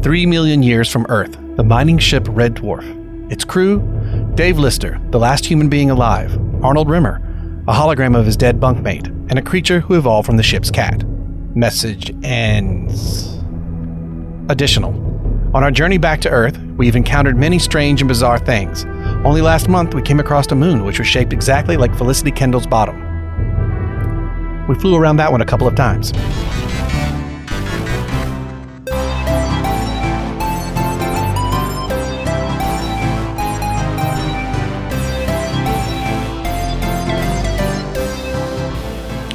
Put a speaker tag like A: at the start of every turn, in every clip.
A: 3 million years from Earth, the mining ship Red Dwarf. Its crew, Dave Lister, the last human being alive, Arnold Rimmer, a hologram of his dead bunkmate, and a creature who evolved from the ship's cat. Message ends. Additional. On our journey back to Earth, we've encountered many strange and bizarre things. Only last month, we came across a moon which was shaped exactly like Felicity Kendall's bottom. We flew around that one a couple of times.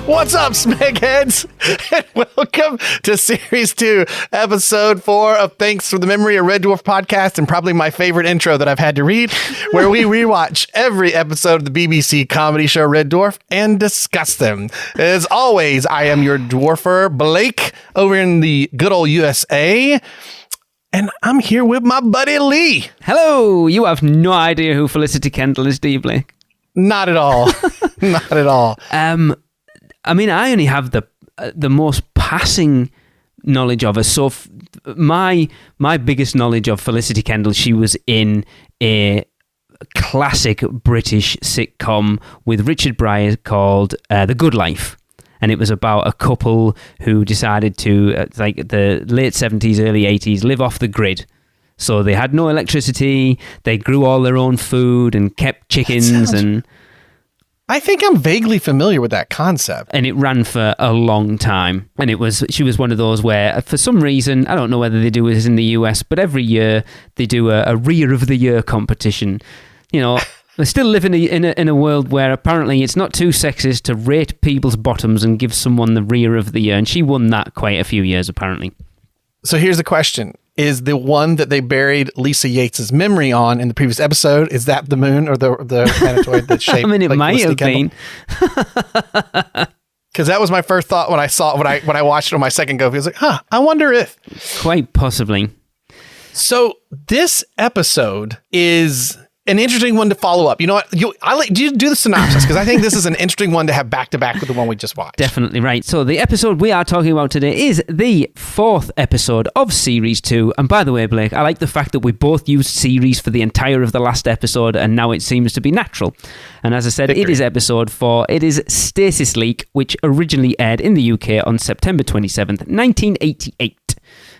A: What's up, Smegheads? And welcome to Series 2, Episode 4 of Thanks for the Memory, a Red Dwarf podcast, and probably my favorite intro that I've had to read, where we rewatch every episode of the BBC comedy show Red Dwarf and discuss them. As always, I am your dwarfer, Blake, over in the good old USA, and I'm here with my buddy Lee.
B: Hello! You have no idea who Felicity Kendall is, do you, Blake?
A: Not at all. Not at all.
B: I mean, I only have the most passing knowledge of her. So my biggest knowledge of Felicity Kendall, she was in a classic British sitcom with Richard Pryor called The Good Life. And it was about a couple who decided to, like the late 70s, early 80s, live off the grid. So they had no electricity, they grew all their own food and kept chickens and...
A: I think I'm vaguely familiar with that concept.
B: And it ran for a long time. And she was one of those where, for some reason, I don't know whether they do this in the US, but every year they do a Rear of the Year competition. You know, they still live in a world where apparently it's not too sexist to rate people's bottoms and give someone the Rear of the Year. And she won that quite a few years, apparently.
A: So here's the question. Is the one that they buried Lisa Yates's memory on in the previous episode, is that the moon or the planetoid that's shaped?
B: I mean, it like might have been.
A: Because that was my first thought when I watched it on my second go. I was like, I wonder if.
B: Quite possibly.
A: So this episode is an interesting one to follow up. You know what? Do the synopsis, because I think this is an interesting one to have back to back with the one we just watched.
B: Definitely right. So the episode we are talking about today is the 4th episode of Series 2. And by the way, Blake, I like the fact that we both used series for the entire of the last episode, and now it seems to be natural. And as I said, Victory. It is episode 4. It is Stasis Leak, which originally aired in the UK on September 27th, 1988.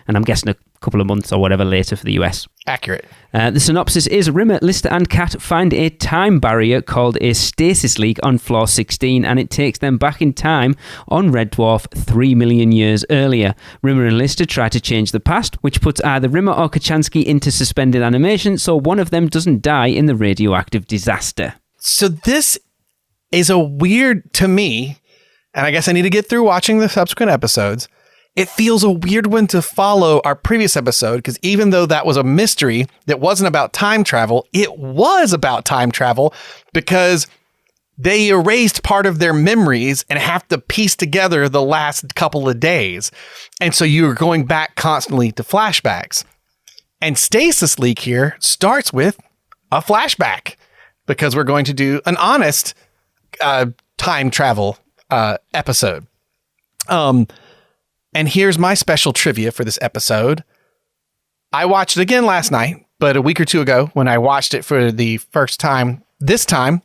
B: And I'm guessing a couple of months or whatever later for the US.
A: Accurate.
B: The synopsis is Rimmer, Lister and Cat find a time barrier called a stasis leak on floor 16, and it takes them back in time on Red Dwarf 3 million years earlier. Rimmer and Lister try to change the past, which puts either Rimmer or Kachansky into suspended animation so one of them doesn't die in the radioactive disaster.
A: So this is a weird, to me, and I guess I need to get through watching the subsequent episodes, it feels a weird one to follow our previous episode, because even though that was a mystery that wasn't about time travel, it was about time travel because they erased part of their memories and have to piece together the last couple of days. And so you're going back constantly to flashbacks. And Stasis Leak here starts with a flashback because we're going to do an honest time travel episode. And here's my special trivia for this episode. I watched it again last night, but a week or two ago when I watched it for the first time, this time,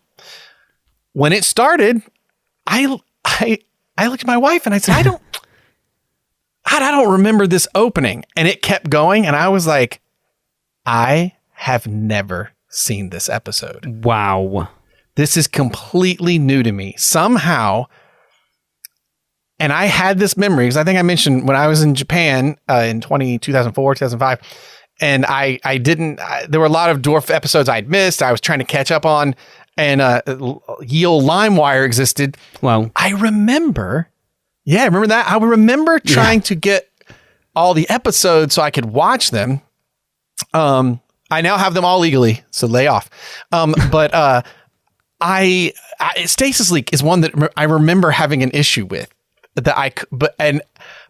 A: when it started, I looked at my wife and I said, I don't remember this opening. And it kept going. And I was like, I have never seen this episode.
B: Wow.
A: This is completely new to me. Somehow... And I had this memory, because I think I mentioned when I was in Japan in 2004, 2005, and there were a lot of dwarf episodes I'd missed. I was trying to catch up on, and ye old LimeWire existed.
B: Wow.
A: I remember that. I remember trying to get all the episodes so I could watch them. I now have them all legally, so lay off. But Stasis Leak is one that I remember having an issue with. But I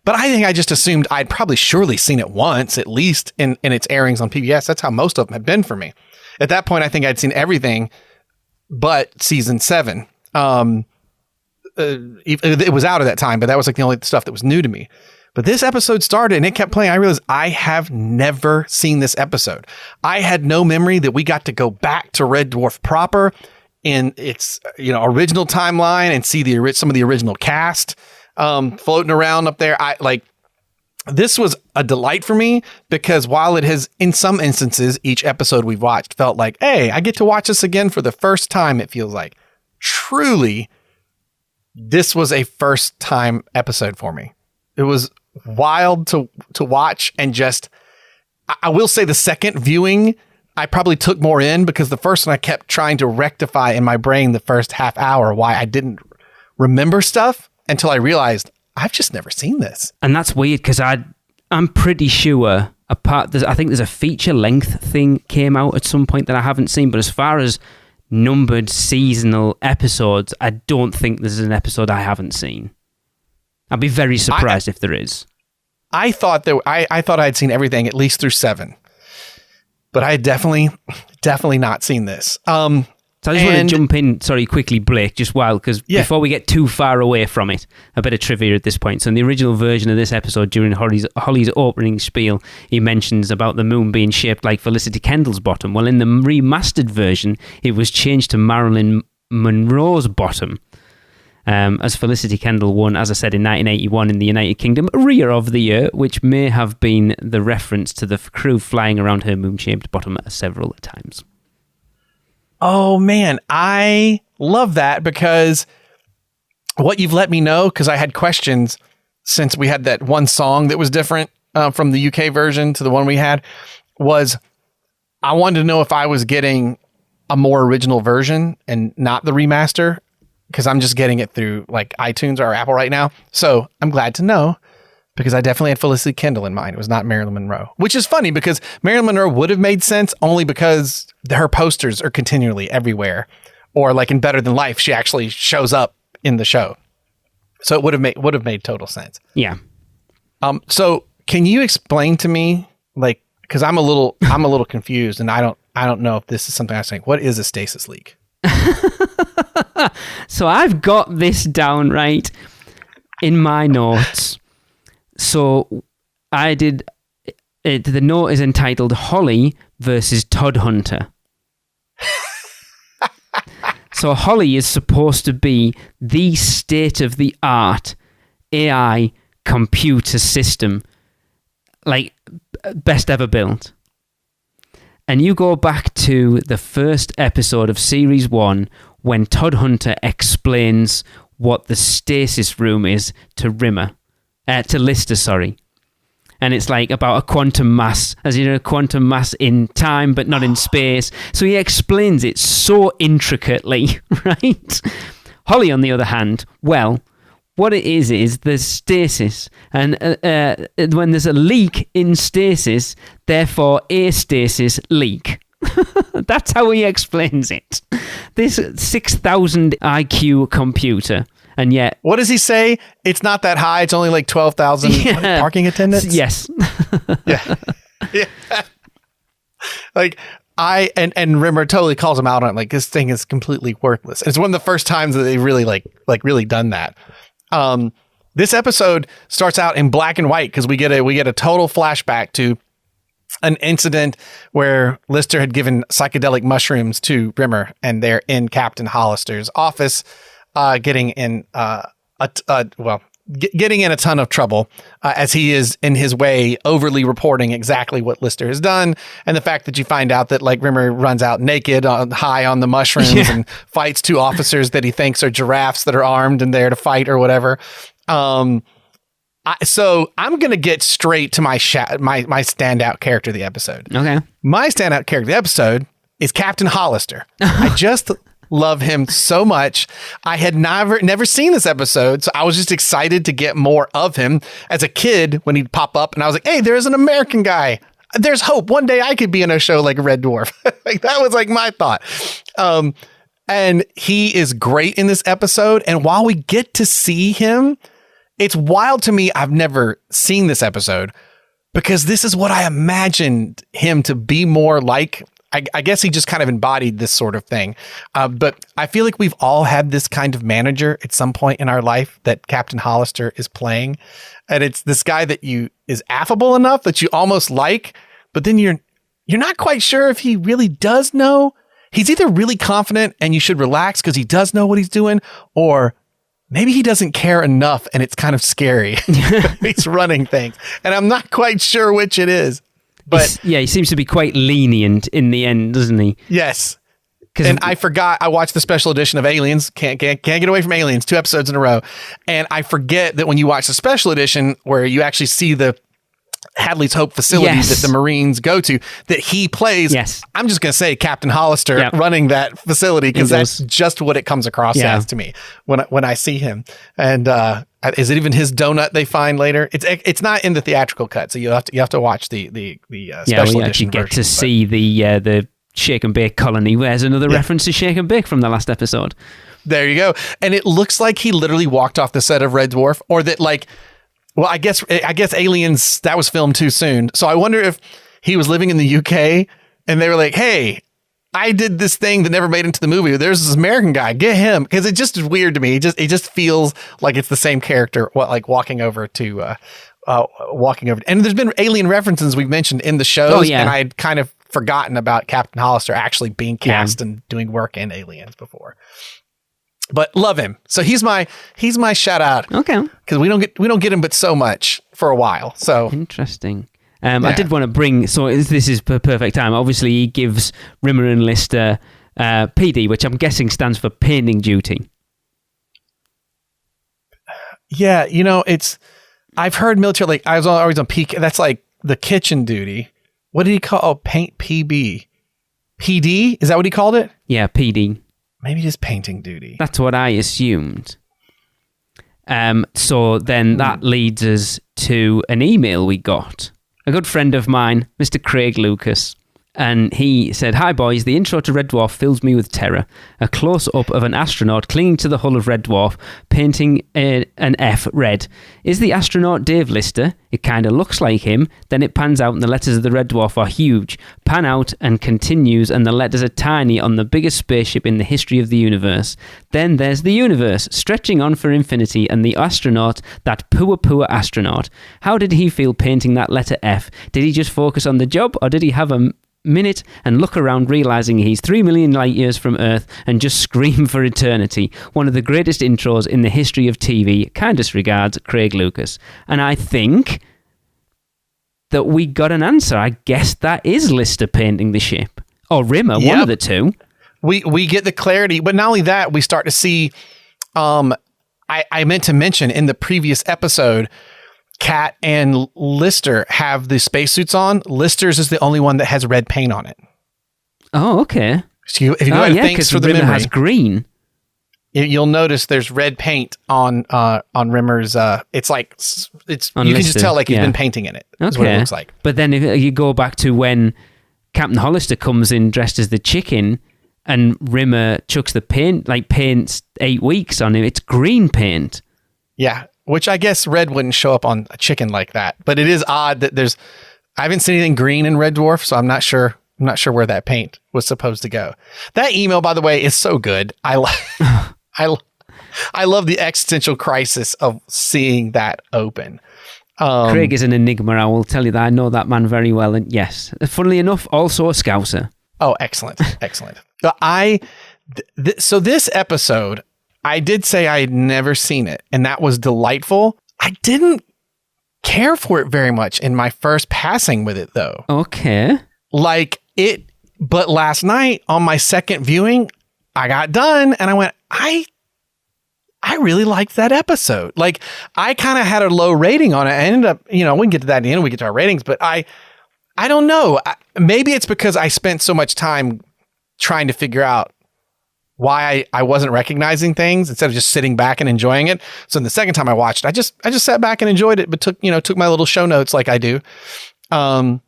A: think I just assumed I'd probably surely seen it once, at least in its airings on PBS. That's how most of them have been for me. At that point, I think I'd seen everything but season 7. It was out at that time, but that was like the only stuff that was new to me. But this episode started and it kept playing. I realized I have never seen this episode. I had no memory that we got to go back to Red Dwarf proper in its original timeline and see some of the original cast floating around up there. This was a delight for me because while it has, in some instances, each episode we've watched felt like, hey, I get to watch this again for the first time. It feels like truly this was a first time episode for me. It was wild to watch, and just, I will say the second viewing, I probably took more in because the first one I kept trying to rectify in my brain the first half hour why I didn't remember stuff until I realized I've just never seen this.
B: And that's weird because I'm pretty sure I think there's a feature length thing came out at some point that I haven't seen, but as far as numbered seasonal episodes, I don't think there's an episode I haven't seen. I'd be very surprised if there is.
A: I thought I'd seen everything at least through 7, but I had definitely not seen this.
B: So I just want to jump in, quickly, Blake, just because before we get too far away from it, a bit of trivia at this point. So in the original version of this episode, during Holly's opening spiel, he mentions about the moon being shaped like Felicity Kendall's bottom. Well, in the remastered version, it was changed to Marilyn Monroe's bottom. As Felicity Kendall won, as I said, in 1981 in the United Kingdom, Rear of the Year, which may have been the reference to the crew flying around her moon-shaped bottom several times.
A: Oh, man, I love that because what you've let me know, because I had questions since we had that one song that was different from the UK version to the one we had, was I wanted to know if I was getting a more original version and not the remaster, because I'm just getting it through like iTunes or Apple right now. So I'm glad to know, because I definitely had Felicity Kendall in mind. It was not Marilyn Monroe, which is funny because Marilyn Monroe would have made sense only because her posters are continually everywhere, or like in Better Than Life, she actually shows up in the show. So it would have made total sense.
B: Yeah.
A: So can you explain to me, like, because I'm a little confused, and I don't know if this is something I was saying. What is a stasis leak?
B: So I've got this down right in my notes. So I did it. The note is entitled Holly versus Todd Hunter. So Holly is supposed to be the state-of-the-art AI computer system, like best ever built. And you go back to the first episode of Series 1 when Todd Hunter explains what the stasis room is to Lister, sorry. And it's like about a quantum mass, as you know, quantum mass in time, but not in space. So he explains it so intricately, right? Holly, on the other hand, well, what it is there's stasis. And when there's a leak in stasis, therefore a stasis leak. That's how he explains it. This 6,000 IQ computer. And yet...
A: What does he say? It's not that high. It's only like 12,000 parking attendants?
B: Yes.
A: Yeah. Like, and Rimmer totally calls him out on it. Like, this thing is completely worthless. It's one of the first times that they really really done that. This episode starts out in black and white because we get a total flashback to an incident where Lister had given psychedelic mushrooms to Rimmer, and they're in Captain Hollister's office, getting in getting in a ton of trouble as he is in his way overly reporting exactly what Lister has done, and the fact that you find out that like Rimmer runs out naked, high on the mushrooms, and fights 2 officers that he thinks are giraffes that are armed and there to fight or whatever. So I'm going to get straight to my standout character of the episode.
B: Okay.
A: My standout character of the episode is Captain Hollister. I just love him so much. I had never seen this episode, so I was just excited to get more of him. As a kid, when he'd pop up, and I was like, hey, there's an American guy. There's hope. One day I could be in a show like Red Dwarf. Like, that was like my thought. And he is great in this episode. And while we get to see him, it's wild to me. I've never seen this episode because this is what I imagined him to be more like. I guess he just kind of embodied this sort of thing. But I feel like we've all had this kind of manager at some point in our life that Captain Hollister is playing. And it's this guy that is affable enough that you almost like, but then you're not quite sure if he really does know. He's either really confident and you should relax because he does know what he's doing, or maybe he doesn't care enough and it's kind of scary. He's running things. And I'm not quite sure which it is. But
B: he seems to be quite lenient in the end, doesn't he?
A: Yes. And I forgot, I watched the special edition of Aliens. Can't get away from Aliens, 2 episodes in a row. And I forget that when you watch the special edition where you actually see the Hadley's Hope facility that the Marines go to, that he plays.
B: Yes.
A: I'm just going to say Captain Hollister running that facility because that's just what it comes across as to me when I see him. And is it even his donut they find later? It's not in the theatrical cut, so you have to watch the special edition.
B: We actually get
A: version,
B: to see the Shake and Bake colony. There's another reference to Shake and Bake from the last episode.
A: There you go. And it looks like he literally walked off the set of Red Dwarf, or that well, I guess Aliens, that was filmed too soon. So I wonder if he was living in the UK and they were like, hey, I did this thing that never made it into the movie. There's this American guy, get him. Because it just is weird to me. It just feels like it's the same character, walking over to. And there's been alien references we've mentioned in the shows. And I'd kind of forgotten about Captain Hollister actually being cast and doing work in Aliens before. But love him. So he's my shout out.
B: Okay.
A: Because we don't get him but so much for a while. So
B: interesting. I did want to bring, so this is the perfect time. Obviously he gives Rimmer and Lister PD, which I'm guessing stands for painting duty.
A: Yeah, I've heard military, I was always on PK, that's like the kitchen duty. What did he call? Oh, paint PB. PD? Is that what he called it?
B: Yeah, PD.
A: Maybe just painting duty.
B: That's what I assumed. So then that leads us to an email we got. A good friend of mine, Mr. Craig Lucas, and he said, "Hi boys, the intro to Red Dwarf fills me with terror. A close-up of an astronaut clinging to the hull of Red Dwarf, painting an F red. Is the astronaut Dave Lister? It kind of looks like him. Then it pans out and the letters of the Red Dwarf are huge. Pan out and continues and the letters are tiny on the biggest spaceship in the history of the universe. Then there's the universe, stretching on for infinity, and the astronaut, that poor astronaut. How did he feel painting that letter F? Did he just focus on the job, or did he have a minute and look around realizing he's 3 million light years from Earth and just scream for eternity? One of the greatest intros in the history of TV. Kindest regards, Craig Lucas." And I think that we got an answer. I guess that is Lister painting the ship, or Rimmer, one of the two.
A: We get the clarity, but not only that, we start to see, I meant to mention in the previous episode, Kat and Lister have the spacesuits on. Lister's is the only one that has red paint on it.
B: Oh, okay.
A: So if you go ahead, thanks for the
B: Rimmer
A: memory.
B: has green.
A: You'll notice there's red paint on Rimmer's. It's like
B: On
A: you can
B: Lister,
A: just tell he's been painting in it. That's what it looks like.
B: But then if you go back to when Captain Hollister comes in dressed as the chicken, and Rimmer chucks the paint, paints 8 weeks on him. It's green paint.
A: Yeah. Which I guess red wouldn't show up on a chicken like that, but it is odd that I haven't seen anything green in Red Dwarf, so I'm not sure where that paint was supposed to go. That email, by the way, is so good. I love the existential crisis of seeing that open.
B: Craig is an enigma, I will tell you that. I know that man very well, and yes, funnily enough, also a Scouser.
A: Oh, excellent. So this episode, I did say I had never seen it, and that was delightful. I didn't care for it very much in my first passing with it, though.
B: Okay.
A: But last night on my second viewing, I got done, and I went, I really liked that episode. I kind of had a low rating on it. I ended up, we can get to that in the end, we get to our ratings, but I don't know. Maybe it's because I spent so much time trying to figure out why I wasn't recognizing things instead of just sitting back and enjoying it. So the second time I watched, I just sat back and enjoyed it, but took my little show notes like I do. And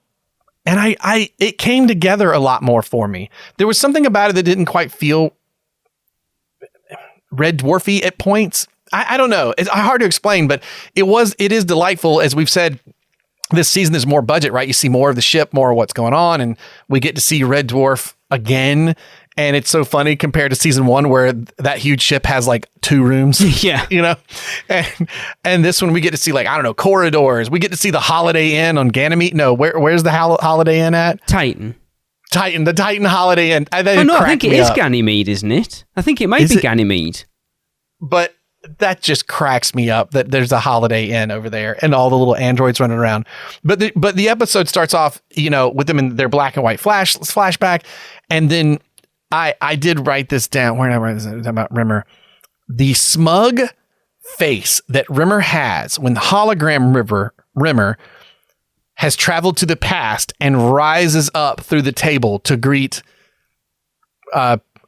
A: it came together a lot more for me. There was something about it that didn't quite feel Red Dwarfy at points. I don't know. It's hard to explain, but it is delightful, as we've said this season there's more budget, right? You see more of the ship, more of what's going on, and we get to see Red Dwarf again. And it's so funny compared to season 1 where that huge ship has like 2 rooms.
B: Yeah.
A: You know? And this one we get to see like, I don't know, corridors. We get to see the Holiday Inn on Ganymede. No, where's the Holiday Inn at?
B: Titan,
A: the Titan Holiday Inn.
B: I think it is Ganymede, isn't it? I think it might be Ganymede.
A: But that just cracks me up that there's a Holiday Inn over there and all the little androids running around. But the episode starts off, you know, with them in their black and white flashback. And then I did write this down. Where did I write this about Rimmer? The smug face that Rimmer has when the hologram Rimmer has traveled to the past and rises up through the table to greet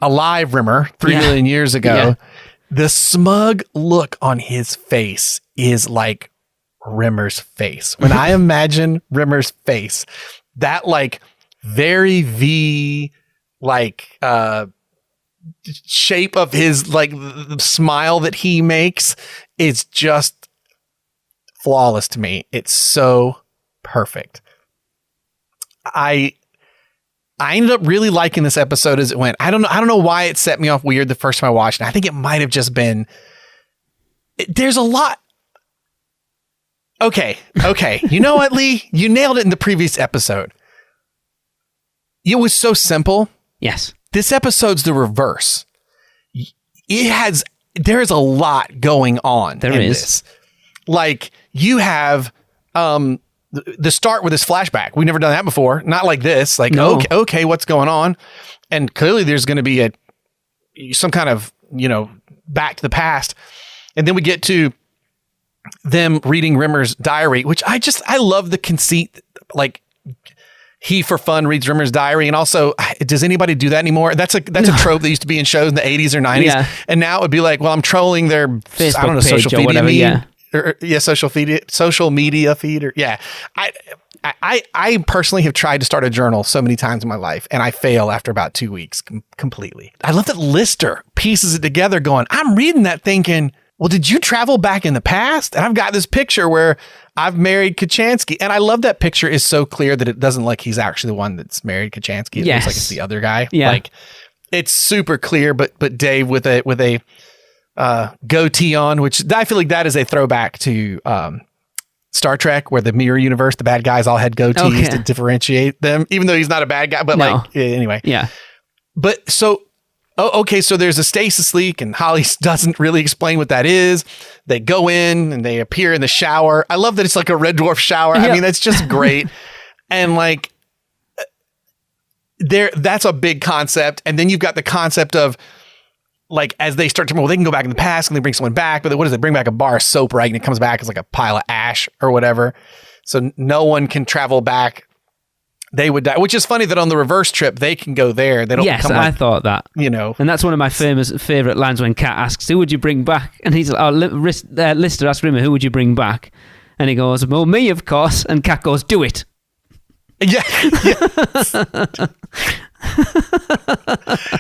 A: alive Rimmer 3 million years ago. Yeah. The smug look on his face is like Rimmer's face. When I imagine Rimmer's face, that like very V like shape of his like the smile that he makes is just flawless to me. It's so perfect. I ended up really liking this episode as it went. I don't know why it set me off weird the first time I watched it. I think it might have just been there's a lot. Okay. You know what, Lee? You nailed it in the previous episode. It was so simple.
B: Yes.
A: This episode's the reverse. There's a lot going on.
B: There is. This.
A: Like you have the start with this flashback. We've never done that before. Not like this. Like,
B: no.
A: Okay, what's going on? And clearly there's going to be some kind of, you know, back to the past. And then we get to them reading Rimmer's diary, which I love the conceit. Like he for fun reads Rimmer's diary. And also, does anybody do that anymore? That's a trope that used to be in shows in the 80s or 90s. Yeah. And now it would be like, well, I'm trolling their
B: Facebook
A: social
B: media
A: whatever,
B: yeah.
A: Social media feed. Or, yeah. I personally have tried to start a journal so many times in my life, and I fail after about 2 weeks completely. I love that Lister pieces it together going, I'm reading that thinking, well, did you travel back in the past? And I've got this picture where I've married Kachansky. And I love that picture is so clear that it doesn't like he's actually the one that's married Kachansky. It looks like it's the other guy.
B: Yeah.
A: Like it's super clear, but Dave with a goatee on, which I feel like that is a throwback to Star Trek, where the mirror universe, the bad guys all had goatees to differentiate them, even though he's not a bad guy. But anyway.
B: Yeah.
A: But so, so there's a stasis leak and Holly doesn't really explain what that is. They go in and they appear in the shower. I love that it's like a Red Dwarf shower. Yep. I mean, that's just great. And like, that's a big concept. And then you've got the concept of, like, as they start to, well, they can go back in the past and they bring someone back, but what does it bring back? A bar of soap, right? And it comes back as like a pile of ash or whatever. So no one can travel back. They would die, which is funny that on the reverse trip, they can go there. They don't.
B: Yes, I thought that.
A: You know.
B: And that's one of my favorite lines when Kat asks, who would you bring back? And he's like, Lister asks Rimmer, who would you bring back? And he goes, well, me, of course. And Kat goes, do it.
A: Yeah.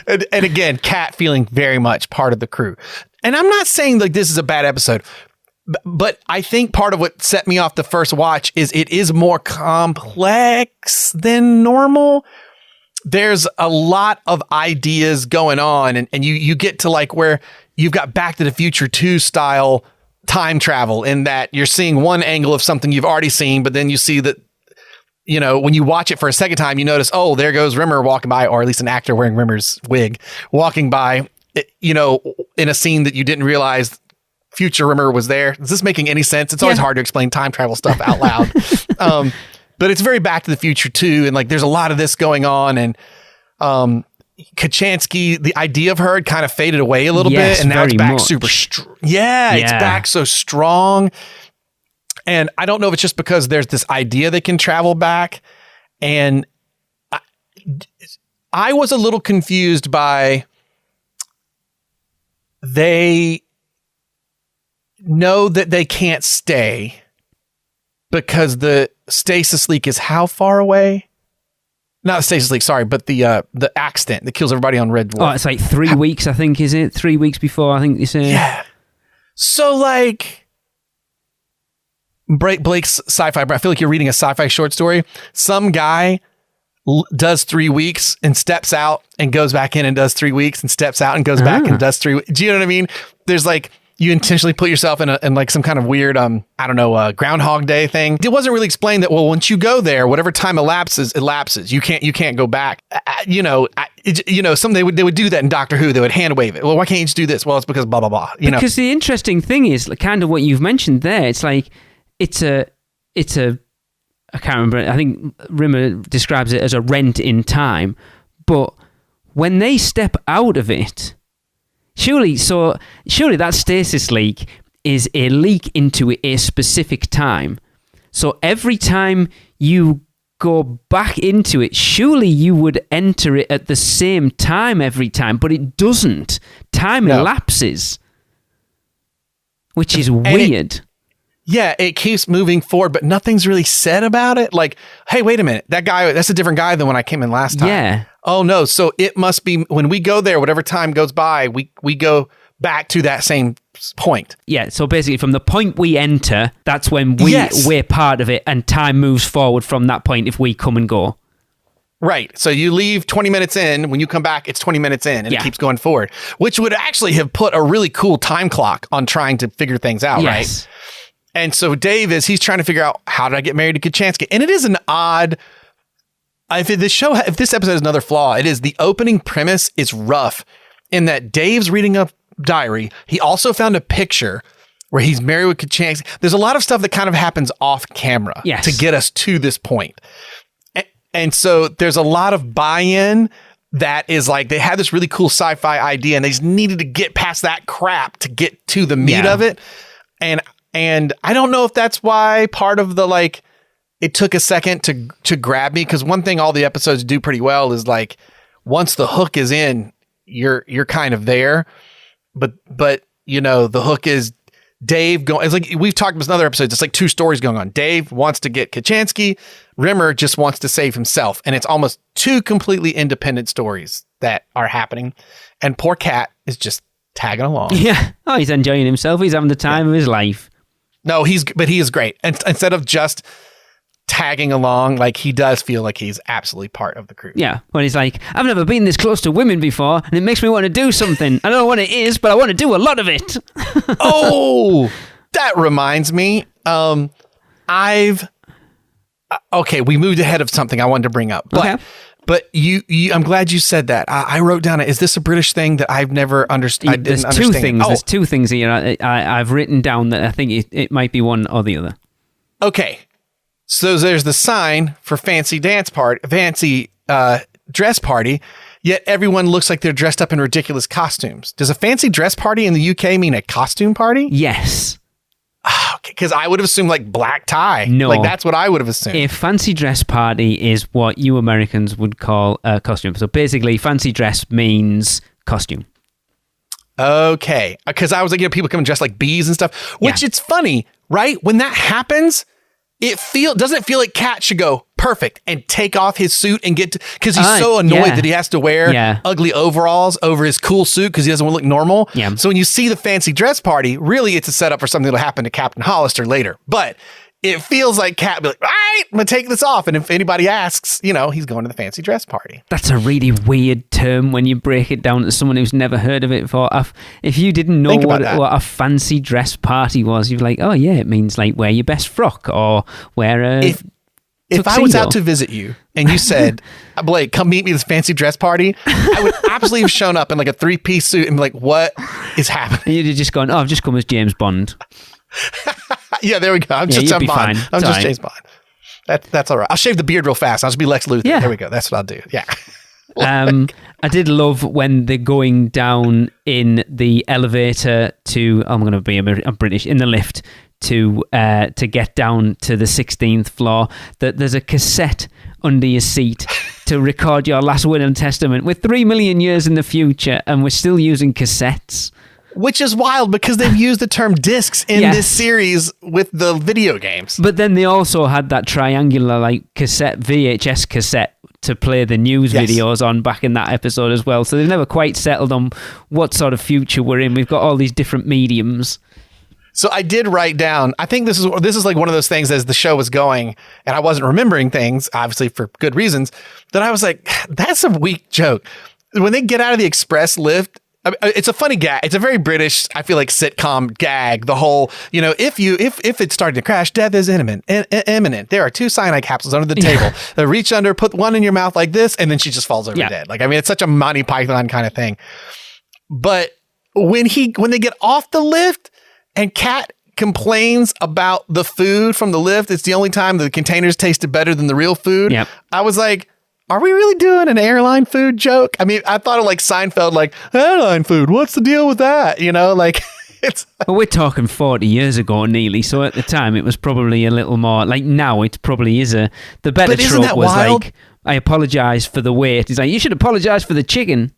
A: and again, Kat feeling very much part of the crew. And I'm not saying like this is a bad episode, but I think part of what set me off the first watch is it is more complex than normal. There's a lot of ideas going on, and you get to like where you've got Back to the Future 2 style time travel in that you're seeing one angle of something you've already seen, but then you see that, you know, when you watch it for a second time, you notice, oh, there goes Rimmer walking by, or at least an actor wearing Rimmer's wig walking by, you know, in a scene that you didn't realize future Rimmer was there. Is this making any sense? It's always hard to explain time travel stuff out loud. But it's very Back to the Future too. And like, there's a lot of this going on. And Kachansky, the idea of her had kind of faded away a little bit. And now it's back super strong. It's back so strong. And I don't know if it's just because there's this idea they can travel back. And I was a little confused by, they know that they can't stay because the stasis leak is how far away? Not the stasis leak, sorry, but the accident that kills everybody on Red Dwarf.
B: Oh, it's like 3 weeks, I think, is it? 3 weeks before, I think you say.
A: Yeah. So like, Blake's sci-fi, but I feel like you're reading a sci-fi short story. Some guy does 3 weeks and steps out and goes back in and does 3 weeks and steps out and goes back and does 3 weeks. Do you know what I mean? There's like, you intentionally put yourself in like some kind of weird, Groundhog Day thing. It wasn't really explained that, well, once you go there, whatever time elapses, it lapses. You can't go back. Some they would do that in Doctor Who. They would hand wave it. Well, why can't you just do this? Well, it's because blah, blah, blah. Because
B: the interesting thing is kind of what you've mentioned there. It's like, it's a, I can't remember. I think Rimmer describes it as a rent in time. But when they step out of it, surely that stasis leak is a leak into a specific time. So every time you go back into it, surely you would enter it at the same time every time, but it doesn't. Time elapses, which is weird.
A: It keeps moving forward, but nothing's really said about it. Like, hey, wait a minute, that's a different guy than when I came in last time.
B: Yeah.
A: Oh no, so it must be when we go there, whatever time goes by, we go back to that same point.
B: Yeah, so basically from the point we enter, that's when we're part of it, and time moves forward from that point if we come and go.
A: Right. So you leave 20 minutes in, when you come back, it's 20 minutes in, and it keeps going forward, which would actually have put a really cool time clock on trying to figure things out, right? And so Dave he's trying to figure out, how did I get married to Kachansky? And it is an odd... If this episode is another flaw, it is the opening premise is rough in that Dave's reading a diary. He also found a picture where he's married with Kachansky. There's a lot of stuff that kind of happens off camera to get us to this point. And so there's a lot of buy-in that is like, they had this really cool sci-fi idea and they just needed to get past that crap to get to the meat of it. And I don't know if that's why part of the like, it took a second to grab me, because one thing all the episodes do pretty well is like, once the hook is in, you're kind of there. But the hook is Dave going. It's like we've talked about in other episodes. It's like two stories going on. Dave wants to get Kachansky. Rimmer just wants to save himself, and it's almost two completely independent stories that are happening. And poor Cat is just tagging along.
B: Yeah. Oh, he's enjoying himself. He's having the time of his life.
A: No, he is great. And instead of just tagging along, like, he does feel like he's absolutely part of the crew.
B: Yeah, when he's like, I've never been this close to women before, and it makes me want to do something. I don't know what it is, but I want to do a lot of it.
A: Oh, that reminds me. We moved ahead of something I wanted to bring up, but you I'm glad you said that. I wrote down, is this a British thing that I've never understood? There's
B: two things. There's two things here I've written down that I think it might be one or the other.
A: Okay. So there's the sign for fancy dress party, yet everyone looks like they're dressed up in ridiculous costumes. Does a fancy dress party in the UK mean a costume party?
B: Yes.
A: Because I would have assumed like black tie.
B: No.
A: Like that's what I would have assumed.
B: A fancy dress party is what you Americans would call a costume. So basically fancy dress means costume.
A: Okay. Because I was like, people come dressed like bees and stuff, which it's funny, right? When that happens, doesn't it feel like Cat should go perfect and take off his suit and get to, because he's so annoyed that he has to wear ugly overalls over his cool suit because he doesn't want to look normal. Yeah. So when you see the fancy dress party, really it's a setup for something that'll happen to Captain Hollister later. But it feels like Cat be like, all right, I'm going to take this off. And if anybody asks, he's going to the fancy dress party.
B: That's a really weird term when you break it down to someone who's never heard of it before. If you didn't know what a fancy dress party was, you'd be like, oh yeah, it means like wear your best frock or wear a
A: If I was out to visit you and you said, Blake, come meet me at this fancy dress party, I would absolutely have shown up in like a 3-piece suit and be like, what is happening?
B: You'd have just gone, I've just come as James Bond.
A: Yeah, there we go. I'm just Bond. I'm just James Bond. That's all right. I'll shave the beard real fast. I'll just be Lex Luthor. Yeah. There we go. That's what I'll do. Yeah.
B: I did love when they're going down in the elevator to, I'm going to be I'm British, in the lift to get down to the 16th floor, that there's a cassette under your seat to record your last will and testament. We're 3 million years in the future and we're still using cassettes.
A: Which is wild because they've used the term discs in this series with the video games.
B: But then they also had that triangular like cassette, VHS cassette, to play the news videos on back in that episode as well. So they've never quite settled on what sort of future we're in. We've got all these different mediums.
A: So I did write down, I think this is like one of those things as the show was going and I wasn't remembering things, obviously for good reasons, that I was like, that's a weak joke. When they get out of the express lift, it's a funny gag. It's a very British, I feel like, sitcom gag. The whole, if it's starting to crash, death is imminent. There are 2 cyanide capsules under the table. They reach under, put one in your mouth like this, and then she just falls over dead. Like, I mean, it's such a Monty Python kind of thing. But when they get off the lift and Kat complains about the food from the lift, it's the only time the containers tasted better than the real food.
B: Yep.
A: I was like, are we really doing an airline food joke? I mean, I thought of like Seinfeld, like, airline food, what's the deal with that? Like it's...
B: Well, we're talking 40 years ago, nearly. So at the time, it was probably a little more, like now it probably is the better trope was wild? Like, I apologize for the wait. He's like, you should apologize for the chicken.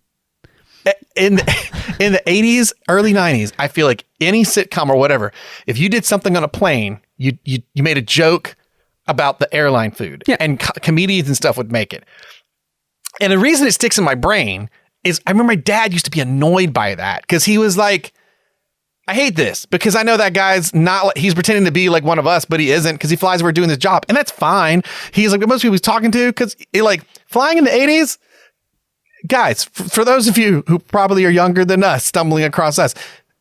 A: In the 80s, early 90s, I feel like any sitcom or whatever, if you did something on a plane, you made a joke about the airline food, and comedians and stuff would make it. And the reason it sticks in my brain is I remember my dad used to be annoyed by that because he was like, I hate this because I know that guy's not like, he's pretending to be like one of us, but he isn't because he flies over doing this job. And that's fine. He's like most people he's talking to because like flying in the 80s, guys, for those of you who probably are younger than us, stumbling across us,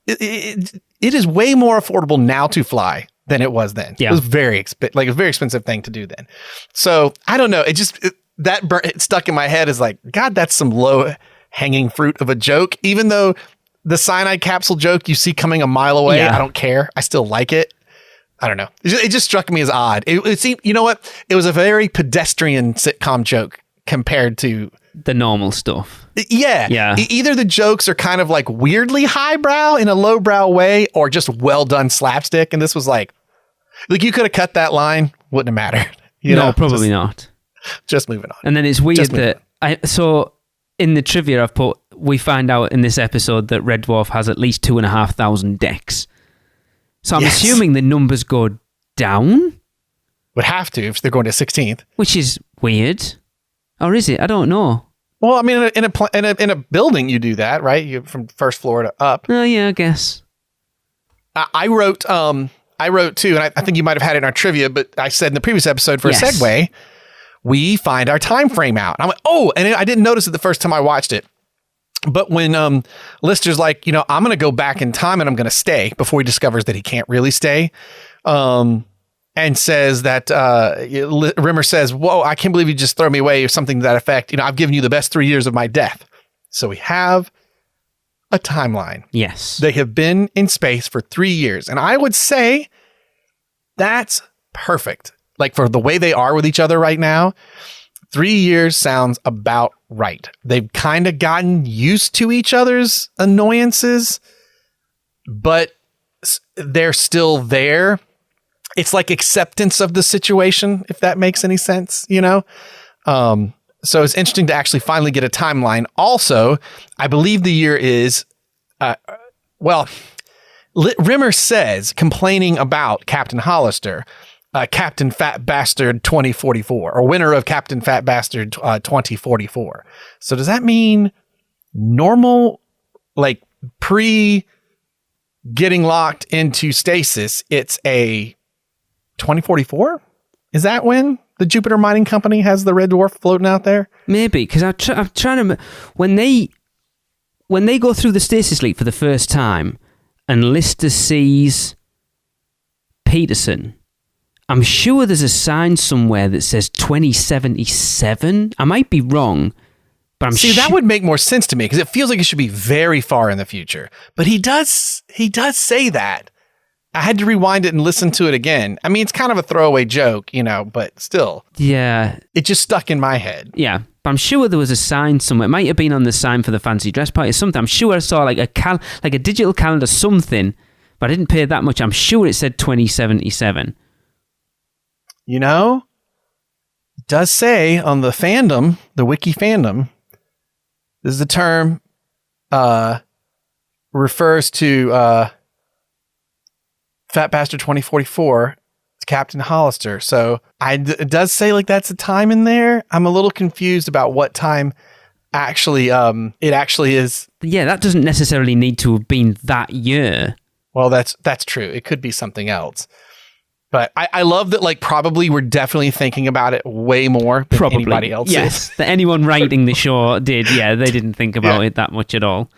A: it is way more affordable now to fly than it was then. Yeah. It was a very expensive thing to do then. So I don't know. It stuck in my head as like, God, that's some low hanging fruit of a joke. Even though the cyanide capsule joke you see coming a mile away, I don't care. I still like it. I don't know. It just struck me as odd. It seemed, you know what? It was a very pedestrian sitcom joke compared to
B: the normal stuff.
A: Yeah. Either the jokes are kind of like weirdly highbrow in a lowbrow way or just well done slapstick. And this was like you could have cut that line. Wouldn't have mattered.
B: Probably not.
A: Just moving on.
B: And then it's weird that so in the trivia I've put, we find out in this episode that Red Dwarf has at least 2,500 decks. So I'm assuming the numbers go down.
A: Would have to if they're going to 16th.
B: Which is weird. Or is it? I don't know.
A: Well, I mean, in a building, you do that, right? You from first floor to up.
B: Oh, yeah, I guess.
A: I wrote too, and I think you might have had it in our trivia, but I said in the previous episode for a segue, we find our time frame out. And I went, oh, and I didn't notice it the first time I watched it. But when Lister's like, I'm going to go back in time and I'm going to stay before he discovers that he can't really stay. And says that Rimmer says, whoa, I can't believe you just throw me away or something to that effect. I've given you the best 3 years of my death. So we have a timeline.
B: Yes.
A: They have been in space for 3 years. And I would say that's perfect. Like for the way they are with each other right now, 3 years sounds about right. They've kind of gotten used to each other's annoyances, but they're still there. It's like acceptance of the situation, if that makes any sense, So it's interesting to actually finally get a timeline. Also, I believe the year is, Rimmer says, complaining about Captain Hollister, Captain Fat Bastard 2044, or winner of Captain Fat Bastard 2044. So does that mean normal, like pre getting locked into stasis, it's a 2044? Is that when the Jupiter Mining Company has the Red Dwarf floating out there?
B: Maybe, because I'm trying to... When they go through the stasis leak for the first time and Lister sees Peterson, I'm sure there's a sign somewhere that says 2077. I might be wrong, but I'm sure...
A: that would make more sense to me because it feels like it should be very far in the future. But he does say that. I had to rewind it and listen to it again. I mean, it's kind of a throwaway joke, but still.
B: Yeah.
A: It just stuck in my head.
B: Yeah. But I'm sure there was a sign somewhere. It might have been on the sign for the fancy dress party or something. I'm sure I saw like a digital calendar, something, but I didn't pay that much. I'm sure it said 2077.
A: It does say on the fandom, the wiki fandom, this is the term refers to... Fat Bastard 2044, it's Captain Hollister. So it does say like that's a time in there. I'm a little confused about what time it actually is.
B: Yeah, that doesn't necessarily need to have been that year.
A: Well, that's true. It could be something else. But I love that, like, probably we're definitely thinking about it way more than anybody else
B: yes.
A: is.
B: That anyone writing the show did. Yeah, they didn't think about it that much at all.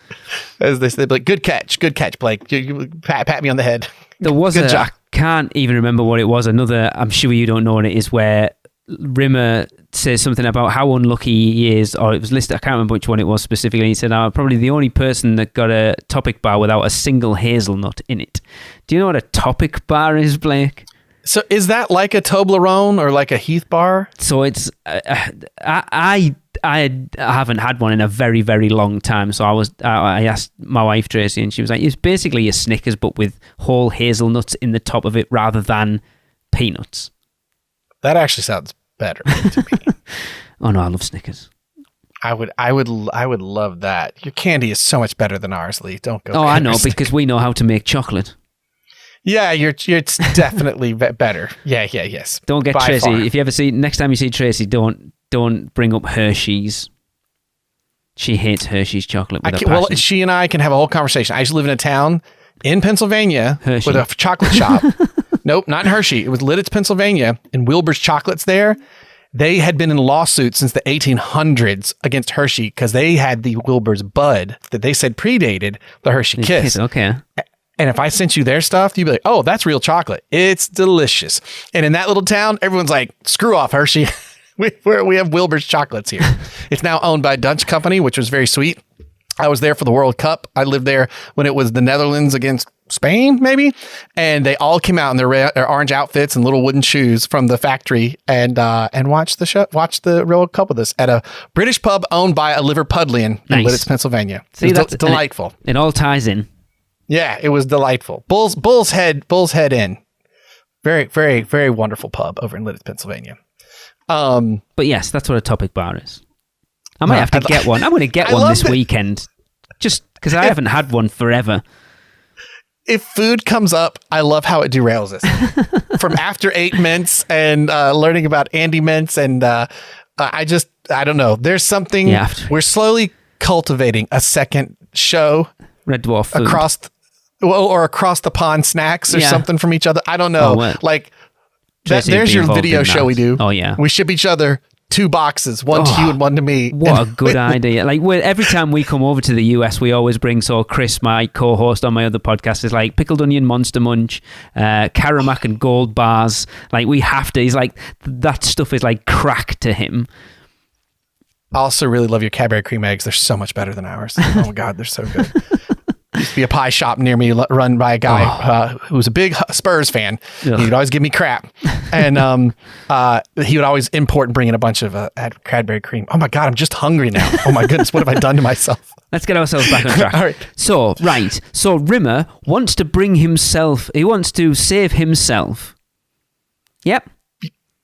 A: As they said, like, good catch, Blake. You pat me on the head.
B: There was
A: good job.
B: I can't even remember what it was. Another, I'm sure you don't know what it is, where Rimmer says something about how unlucky he is, or it was listed, I can't remember which one it was specifically. He said, I'm probably the only person that got a topic bar without a single hazelnut in it. Do you know what a topic bar is, Blake?
A: So is that like a Toblerone or like a Heath bar?
B: So it's I haven't had one in a very, very long time. So I asked my wife Tracy, and she was like, it's basically a Snickers but with whole hazelnuts in the top of it rather than peanuts.
A: That actually sounds better to me.
B: Oh no, I love Snickers.
A: I would love that. Your candy is so much better than ours, Lee. Don't go.
B: Oh, I know, because we know how to make chocolate.
A: Yeah, it's definitely better. Yes.
B: Don't get
A: By
B: Tracy.
A: far.
B: If you ever see, next time you see Tracy, don't bring up Hershey's. She hates Hershey's chocolate with a passion.
A: Well, she and I can have a whole conversation. I used to live in a town in Pennsylvania
B: Hershey.
A: with a chocolate shop. Nope, not in Hershey. It was Lidditz, Pennsylvania, and Wilbur's Chocolates there. They had been in lawsuits since the 1800s against Hershey because they had the Wilbur's Bud that they said predated the Hershey Kiss.
B: Okay.
A: And if I sent you their stuff, you'd be like, oh, that's real chocolate. It's delicious. And in that little town, everyone's like, screw off, Hershey. we have Wilbur's Chocolates here. It's now owned by a Dutch company, which was very sweet. I was there for the World Cup. I lived there when it was the Netherlands against Spain, maybe. And they all came out in their orange outfits and little wooden shoes from the factory and watched the World Cup with us at a British pub owned by a Liverpudlian in Lidditz, Pennsylvania.
B: See,
A: that's delightful.
B: It all ties in.
A: Yeah, it was delightful. Bull's Head Inn. Very, very, very wonderful pub over in Lidditz, Pennsylvania.
B: But yes, that's what a topic bar is. I might have to get one. I'm going to get one this weekend, just because I haven't had one forever.
A: If food comes up, I love how it derails us. From After 8 Mints and learning about Andy Mints, and I don't know. There's something, we're slowly cultivating a second show.
B: Red Dwarf food.
A: Across the pond snacks or something from each other. I don't know. There's your video show we do.
B: Oh, yeah.
A: We ship each other 2 boxes, one to you and one to me.
B: What a good idea. Like, every time we come over to the US, we always bring, so Chris, my co-host on my other podcast, is like Pickled Onion Monster Munch, Karamak and Gold Bars. Like, we have to. He's like, that stuff is like crack to him.
A: I also really love your Cadbury cream eggs. They're so much better than ours. Oh my God, they're so good. Used to be a pie shop near me run by a guy who was a big Spurs fan. Ugh. He would always give me crap. And he would always import and bring in a bunch of Cadbury cream. Oh my God, I'm just hungry now. Oh my goodness, what have I done to myself?
B: Let's get ourselves back on track.
A: All right.
B: So Rimmer wants to he wants to save himself. Yep.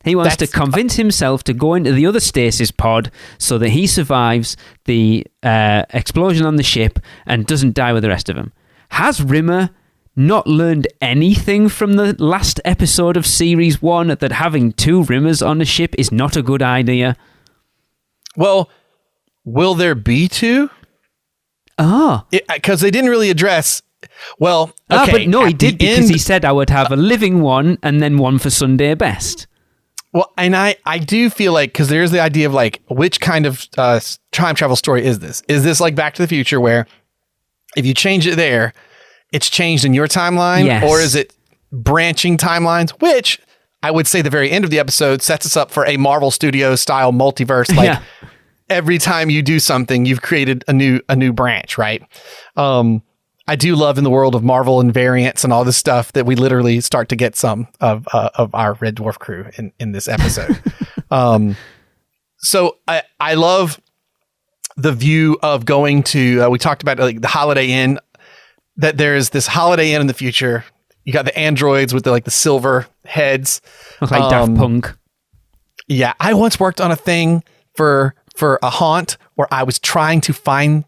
B: He wants to convince himself to go into the other stasis pod so that he survives the explosion on the ship and doesn't die with the rest of them. Has Rimmer not learned anything from the last episode of Series 1 that having 2 Rimmers on the ship is not a good idea?
A: Well, will there be 2? Because they didn't really address... Well, okay.
B: But no, he did, because he said I would have a living one and then one for Sunday best.
A: Well, and I do feel like, because there's the idea of like, which kind of time travel story is this? Is this like Back to the Future, where if you change it there, it's changed in your timeline?
B: Yes.
A: Or is it branching timelines? Which I would say the very end of the episode sets us up for a Marvel Studios style multiverse. Like every time you do something, you've created a new branch, right? I do love in the world of Marvel and variants and all this stuff that we literally start to get some of our Red Dwarf crew in this episode. So I love the view of going to, we talked about like the Holiday Inn, that there's this Holiday Inn in the future. You got the androids with the silver heads.
B: Like Daft Punk.
A: Yeah. I once worked on a thing for a haunt where I was trying to find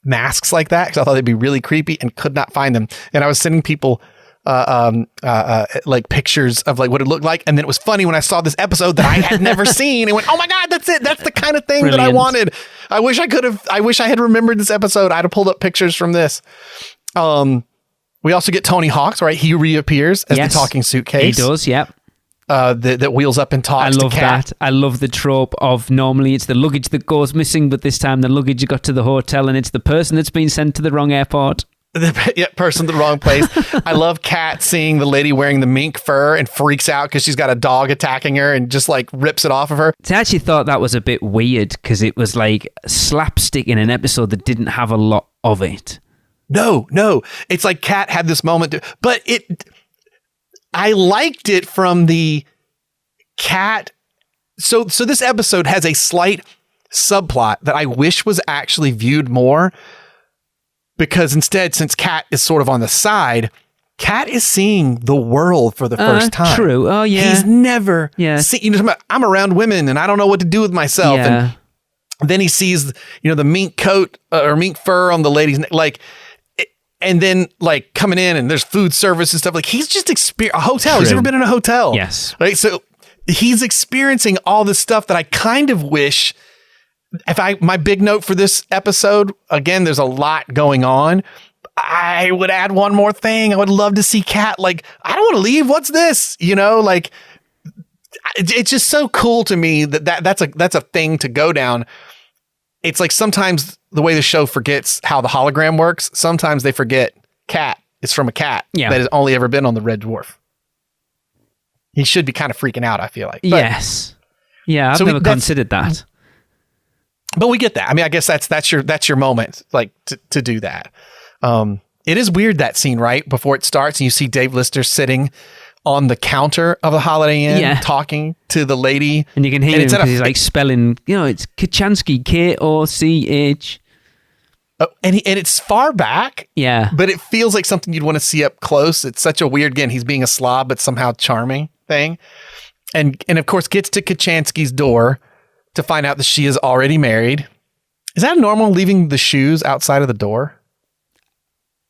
A: masks like that because I thought they'd be really creepy and could not find them. And I was sending people like pictures of like what it looked like. And then it was funny when I saw this episode that I had never seen and went, oh my God, that's it. That's the kind of thing that I wanted. I wish I had remembered this episode. I'd have pulled up pictures from this. We also get Tony Hawk's, right? He reappears as the talking suitcase.
B: He does, yep.
A: That wheels up and talks to Kat.
B: I love that. I love the trope of normally it's the luggage that goes missing, but this time the luggage got to the hotel and it's the person that's been sent to the wrong airport.
A: The person in the wrong place. I love Kat seeing the lady wearing the mink fur and freaks out because she's got a dog attacking her and just like rips it off of her.
B: I actually thought that was a bit weird because it was like slapstick in an episode that didn't have a lot of it.
A: No. It's like Kat had this moment, but I liked it from the Kat. So this episode has a slight subplot that I wish was actually viewed more. Because instead, since Kat is sort of on the side, Kat is seeing the world for the first time.
B: True. Oh, yeah.
A: He's never seen, I'm around women and I don't know what to do with myself.
B: Yeah.
A: And then he sees, the mink coat or mink fur on the lady's neck. Like, and then like coming in and there's food service and stuff. Like he's just a hotel.
B: True.
A: He's never been in a hotel.
B: Yes.
A: Right. So he's experiencing all this stuff that I kind of wish. My big note for this episode, again, there's a lot going on. I would add one more thing. I would love to see Kat like, I don't want to leave. What's this? Like it's just so cool to me that's a thing to go down. It's like sometimes the way the show forgets how the hologram works. Sometimes they forget Kat is from a cat that has only ever been on the Red Dwarf. He should be kind of freaking out, I feel like. But,
B: yes. Yeah, I've never considered that.
A: But we get that. I mean, I guess that's your moment, like to do that. It is weird, that scene, right? Before it starts and you see Dave Lister sitting on the counter of the Holiday Inn talking to the lady.
B: And you can hear him because he's like spelling, it's Kachansky, Koch.
A: Oh, and it's far back.
B: Yeah.
A: But it feels like something you'd want to see up close. It's such a weird, again, he's being a slob, but somehow charming thing. And of course gets to Kachansky's door to find out that she is already married. Is that normal, leaving the shoes outside of the door?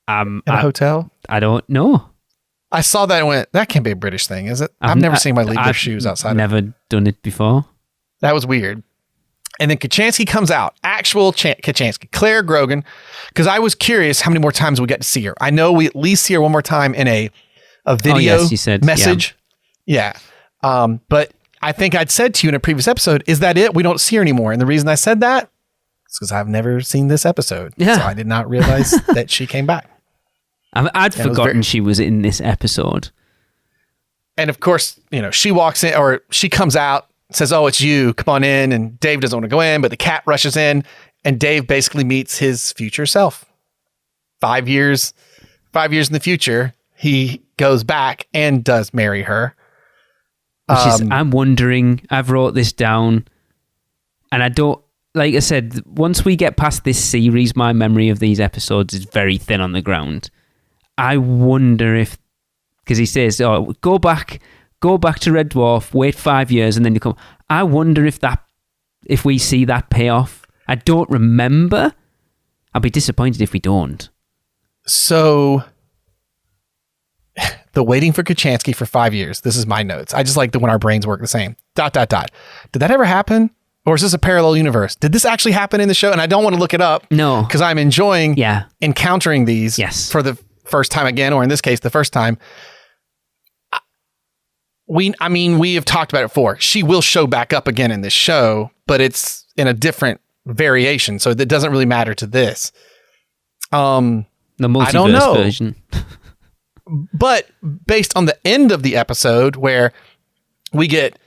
A: In a hotel?
B: I don't know.
A: I saw that and went, that can't be a British thing, is it? I've never seen my leave their shoes outside.
B: Never done it before.
A: That was weird. And then Kachansky comes out. Actual Kachansky. Claire Grogan. Because I was curious how many more times we get to see her. I know we at least see her one more time in a video
B: you said,
A: message. Yeah. But I think I'd said to you in a previous episode, is that it? We don't see her anymore. And the reason I said that is because I've never seen this episode. Yeah. So I did not realize that she came back.
B: I'd forgotten she was in this episode.
A: And of course, she walks in, or she comes out, says, "Oh, it's you. Come on in." And Dave doesn't want to go in, but the cat rushes in, and Dave basically meets his future self. 5 years in the future, he goes back and does marry her.
B: I'm wondering, I've wrote this down, and I don't, like I said, once we get past this series, my memory of these episodes is very thin on the ground. I wonder if, because he says, "Oh, go back to Red Dwarf, wait 5 years, and then you come." I wonder if we see that payoff. I don't remember. I'll be disappointed if we don't.
A: So, the waiting for Kachansky for 5 years. This is my notes. I just like when our brains work the same. ... Did that ever happen? Or is this a parallel universe? Did this actually happen in the show? And I don't want to look it up.
B: No.
A: Because I'm enjoying encountering these for the first time again, or in this case, the first time. We have talked about it before. She will show back up again in this show, but it's in a different variation. So that doesn't really matter to this.
B: The multiverse version.
A: But based on the end of the episode where we get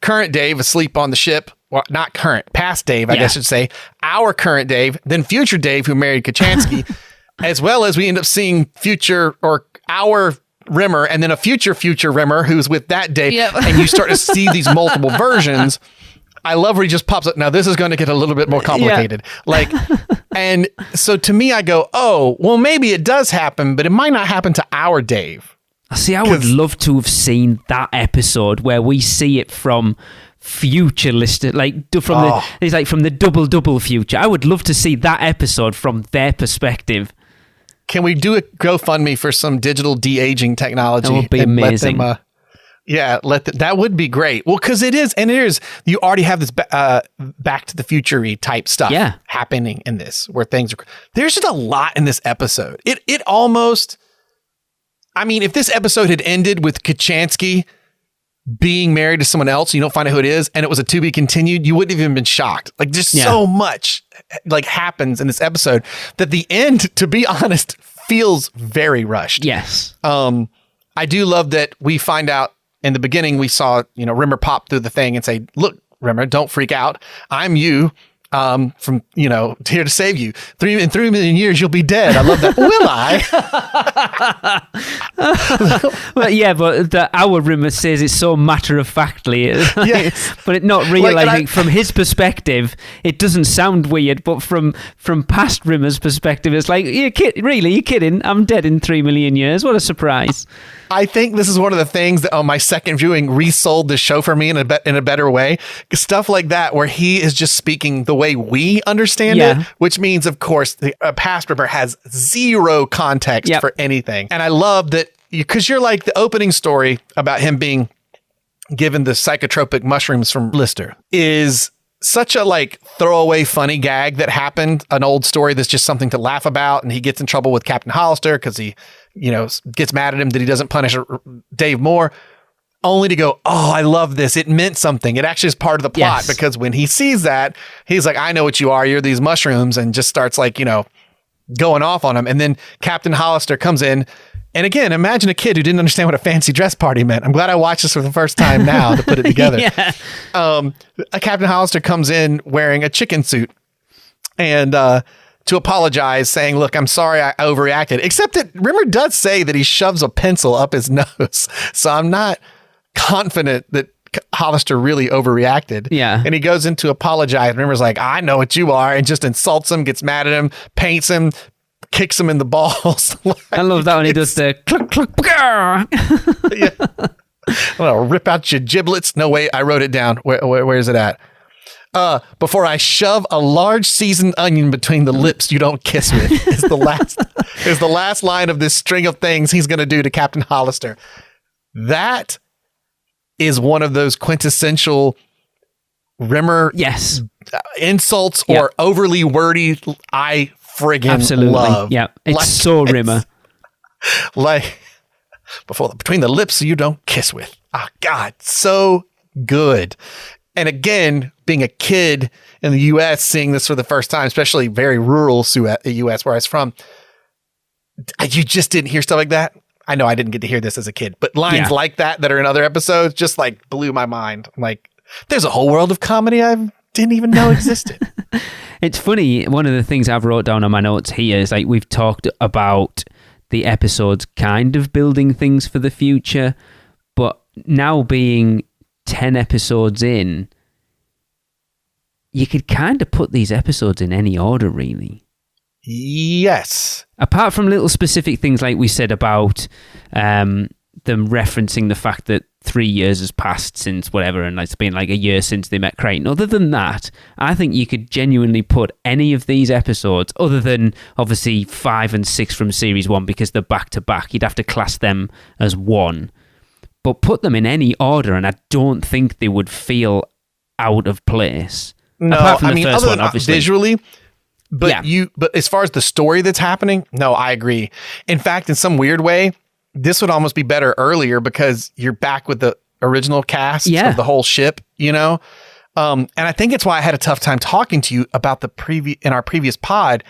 A: current Dave asleep on the ship, well, not current, past Dave, I guess I should say, our current Dave, then future Dave who married Kachansky, as well as we end up seeing future or our Rimmer and then a future Rimmer who's with that Dave. Yep. And you start to see these multiple versions. I love where he just pops up. Now this is going to get a little bit more complicated. And so to me, I go, oh, well, maybe it does happen, but it might not happen to our Dave.
B: See, I would love to have seen that episode where we see it from future listed, from the double future. I would love to see that episode from their perspective. Can
A: we do a GoFundMe for some digital de-aging technology?
B: That would be amazing.
A: Yeah, that would be great. Well, because it is, you already have this Back to the Future-y type stuff happening in this, where things are, there's just a lot in this episode. It almost, I mean, if this episode had ended with Kachansky being married to someone else, you don't find out who it is, and it was a to be continued, you wouldn't have even been shocked. Like, just so much like happens in this episode that the end, to be honest, feels very rushed.
B: Yes.
A: I do love that we find out in the beginning, we saw, Rimmer pop through the thing and say, look, Rimmer, don't freak out. I'm you. From, here to save you. In 3 million years, you'll be dead. I love that. Will I?
B: Well, yeah, but our Rimmer says it so matter-of-factly.
A: Yes.
B: But it not realizing from his perspective, it doesn't sound weird, but from past Rimmer's perspective, it's like, you're kidding? I'm dead in 3 million years. What a surprise.
A: I think this is one of the things that on my second viewing resold the show for me in a better way. Stuff like that, where he is just speaking the way we understand it, which means, of course, the past Rimmer has zero context for anything. And I love that, because you're like, the opening story about him being given the psychotropic mushrooms from Lister is such a like throwaway funny gag that happened, an old story that's just something to laugh about, and he gets in trouble with Captain Hollister because he gets mad at him that he doesn't punish Dave Moore, only to go, oh, I love this. It meant something. It actually is part of the plot, because when he sees that, he's like, I know what you are. You're these mushrooms, and just starts like, going off on him. And then Captain Hollister comes in. And again, imagine a kid who didn't understand what a fancy dress party meant. I'm glad I watched this for the first time now to put it together. Captain Hollister comes in wearing a chicken suit and to apologize, saying, look, I'm sorry I overreacted. Except that Rimmer does say that he shoves a pencil up his nose. So I'm not confident that Hollister really overreacted.
B: Yeah.
A: And he goes in to apologize. Rimmer's like, I know what you are, and just insults him, gets mad at him, paints him, kicks him in the balls.
B: I love that when he does the cluck, cluck,
A: I'm gonna rip out your giblets. No, wait, I wrote it down. Where is it at? Before I shove a large seasoned onion between the lips you don't kiss with is the last line of this string of things he's gonna do to Captain Hollister. That is one of those quintessential Rimmer insults or overly wordy. I friggin' love.
B: Yeah, it's so Rimmer.
A: Like between the lips you don't kiss with. Oh God, so good. And again, being a kid in the U.S., seeing this for the first time, especially very rural U.S. where I was from, you just didn't hear stuff like that. I know I didn't get to hear this as a kid, but lines like that are in other episodes just like blew my mind. Like, there's a whole world of comedy I didn't even know existed.
B: It's funny, one of the things I've wrote down on my notes here is like we've talked about the episodes kind of building things for the future, but now being 10 episodes in, you could kind of put these episodes in any order, really.
A: Yes.
B: Apart from little specific things like we said about them referencing the fact that 3 years has passed since whatever, and it's been like a year since they met Creighton. Other than that, I think you could genuinely put any of these episodes, other than obviously 5 and 6 from series 1, because they're back to back. You'd have to class them as one, but put them in any order, and I don't think they would feel out of place.
A: No,
B: apart from
A: I
B: the
A: mean,
B: first
A: other
B: one,
A: than
B: obviously.
A: Visually. But but as far as the story that's happening, no, I agree. In fact, in some weird way, this would almost be better earlier because you're back with the original cast of the whole ship, And I think it's why I had a tough time talking to you about in our previous pod.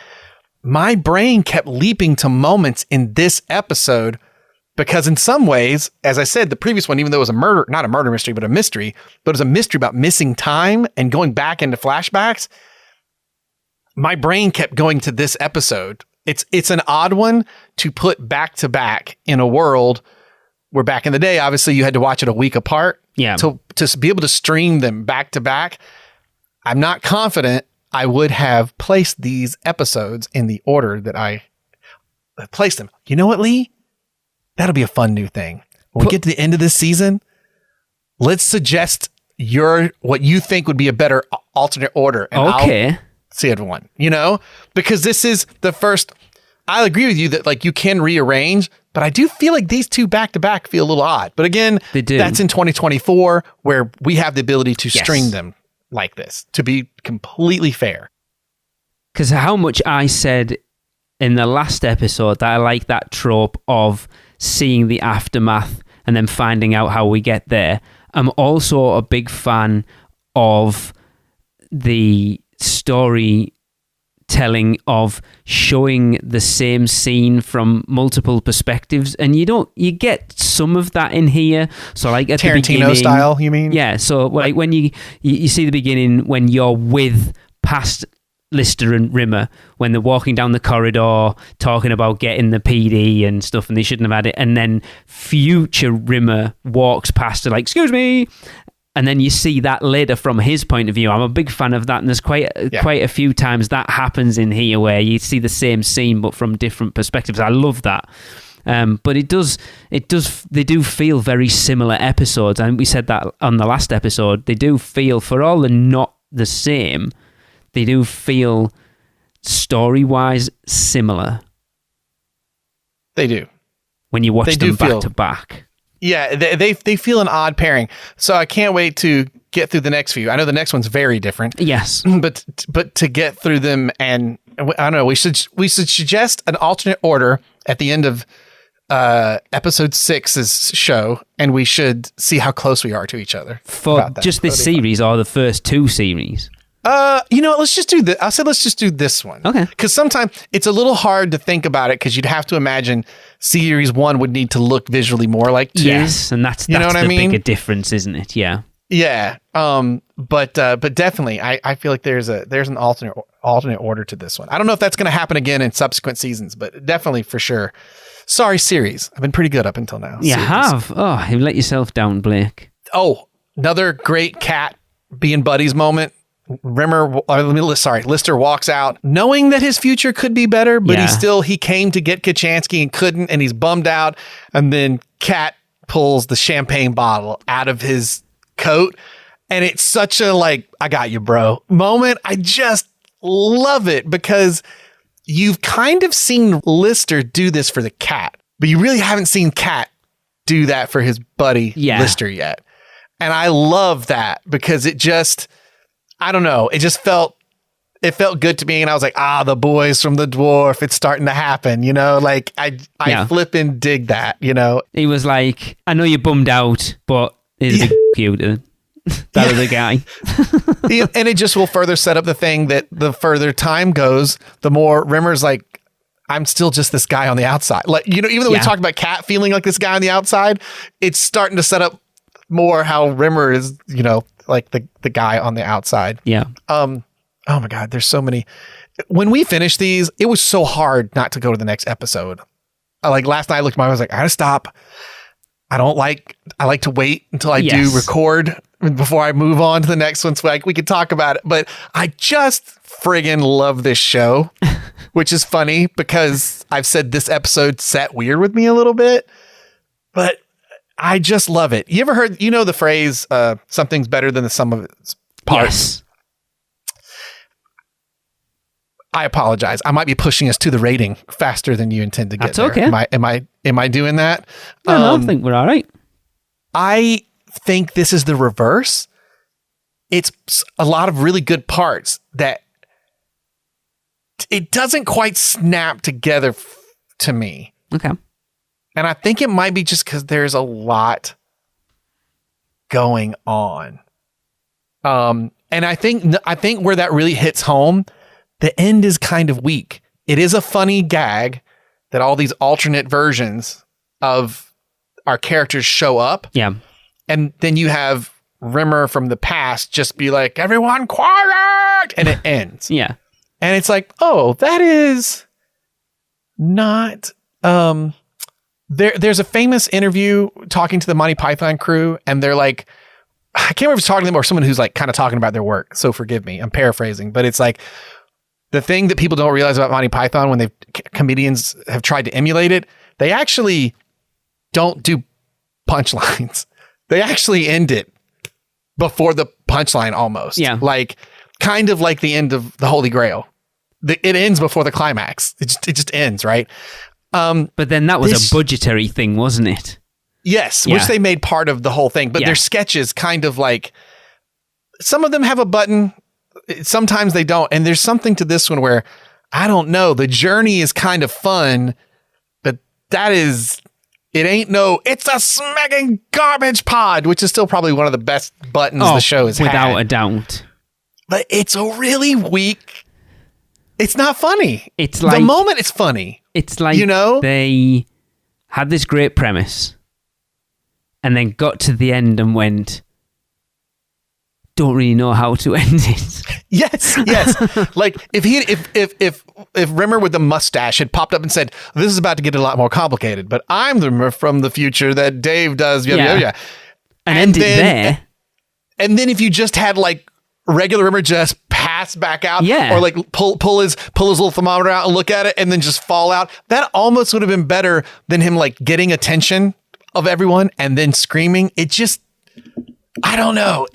A: My brain kept leaping to moments in this episode because in some ways, as I said, the previous one, even though it was not a murder mystery, but a mystery, but it was a mystery about missing time and going back into flashbacks. My brain kept going to this episode. It's an odd one to put back to back in a world where back in the day, obviously you had to watch it a week apart.
B: Yeah.
A: To be able to stream them back to back, I'm not confident I would have placed these episodes in the order that I placed them. You know what, Lee? That'll be a fun new thing. When we get to the end of this season, let's suggest what you think would be a better alternate order. And
B: okay.
A: I'll see everyone, because this is the first. I agree with you that like you can rearrange, but I do feel like these two back to back feel a little odd. But again,
B: They do.
A: that's in 2024 where we have the ability to
B: Yes.
A: string them like this, to be completely fair.
B: Because how much I said in the last episode that I like that trope of seeing the aftermath and then finding out how we get there. I'm also a big fan of the storytelling of showing the same scene from multiple perspectives, and you get some of that in here. So like at the
A: Tarantino
B: beginning,
A: style, you mean?
B: yeah. So like when you see the beginning when you're with past Lister and Rimmer when they're walking down the corridor talking about getting the PD and stuff, and they shouldn't have had it, and then future Rimmer walks past her like, excuse me, and then you see that later from his point of view. I'm a big fan of that, and there's quite a few times that happens in here where you see the same scene but from different perspectives. I love that. But they do feel very similar episodes, and we said that on the last episode. They do feel, for all they're not the same, they do feel story-wise similar.
A: They do.
B: When you watch them back to back.
A: Yeah, they feel an odd pairing. So I can't wait to get through the next few. I know the next one's very different.
B: Yes.
A: But to get through them, and I don't know, we should suggest an alternate order at the end of episode 6's show, and we should see how close we are to each other.
B: For just this series or the first 2 series?
A: Let's just do I said let's just do this one.
B: Okay.
A: Because sometimes it's a little hard to think about it because you'd have to imagine series 1 would need to look visually more like 2.
B: Yes, and that's
A: what I mean?
B: bigger difference, isn't it? Yeah.
A: Yeah. But definitely I feel like there's an alternate order to this one. I don't know if that's going to happen again in subsequent seasons, but definitely for sure. Sorry, series. I've been pretty good up until now.
B: You
A: series.
B: have. Oh, you let yourself down, Blake.
A: Oh, another great cat being buddies moment. Lister walks out knowing that his future could be better, but he came to get Kachansky and couldn't, and he's bummed out. And then Cat pulls the champagne bottle out of his coat, and it's such a like, I got you, bro moment. I just love it because you've kind of seen Lister do this for the cat, but you really haven't seen Cat do that for his buddy Lister yet. And I love that because it just, I don't know. It felt good to me. And I was like, the boys from the dwarf, it's starting to happen, like I flippin' dig that,
B: He was like, I know you're bummed out, but he's a big you to that other guy.
A: And it just will further set up the thing that the further time goes, the more Rimmer's like, I'm still just this guy on the outside. Like, even though we talked about Cat feeling like this guy on the outside, it's starting to set up more how Rimmer is, like the guy on the outside.
B: Yeah.
A: Oh my God, there's so many. When we finished these, it was so hard not to go to the next episode. Like last night I looked at I was like, I gotta stop. I like to wait until I do record before I move on to the next one so like we could talk about it. But I just friggin' love this show, which is funny because I've said this episode sat weird with me a little bit, but I just love it. You ever heard, the phrase, something's better than the sum of its parts?
B: Yes.
A: I apologize. I might be pushing us to the rating faster than you intend to get.
B: That's
A: there.
B: okay.
A: Am I doing that?
B: No, I think we're all right.
A: I think this is the reverse. It's a lot of really good parts that it doesn't quite snap together to me.
B: Okay.
A: And I think it might be just because there's a lot going on. And I think where that really hits home, the end is kind of weak. It is a funny gag that all these alternate versions of our characters show up.
B: Yeah.
A: And then you have Rimmer from the past just be like, everyone quiet! And it ends.
B: Yeah.
A: And it's like, oh, that is not... There's a famous interview talking to the Monty Python crew, and they're like, I can't remember if it's talking to them or someone who's like kind of talking about their work. So forgive me, I'm paraphrasing, but it's like the thing that people don't realize about Monty Python when comedians have tried to emulate it, they actually don't do punchlines. They actually end it before the punchline almost.
B: Yeah.
A: Like kind of like the end of the Holy Grail. it ends before the climax. It just ends, right?
B: But then that was a budgetary thing, wasn't it?
A: Yes, which they made part of the whole thing. But their sketches kind of like, some of them have a button, sometimes they don't. And there's something to this one where, I don't know, the journey is kind of fun, but it's a smacking garbage pod, which is still probably one of the best buttons the show has
B: without a doubt.
A: But it's a really weak, it's not funny.
B: It's like,
A: the moment it's funny.
B: It's like, they had this great premise and then got to the end and went, don't really know how to end it.
A: Yes. Like if Rimmer with the mustache had popped up and said, this is about to get a lot more complicated, but I'm the Rimmer from the future that Dave does. And
B: end it there.
A: And then if you just had like regular Rimmer just pass back out, or like pull his little thermometer out and look at it and then just fall out, that almost would have been better than him like getting attention of everyone and then screaming. It just, I don't know.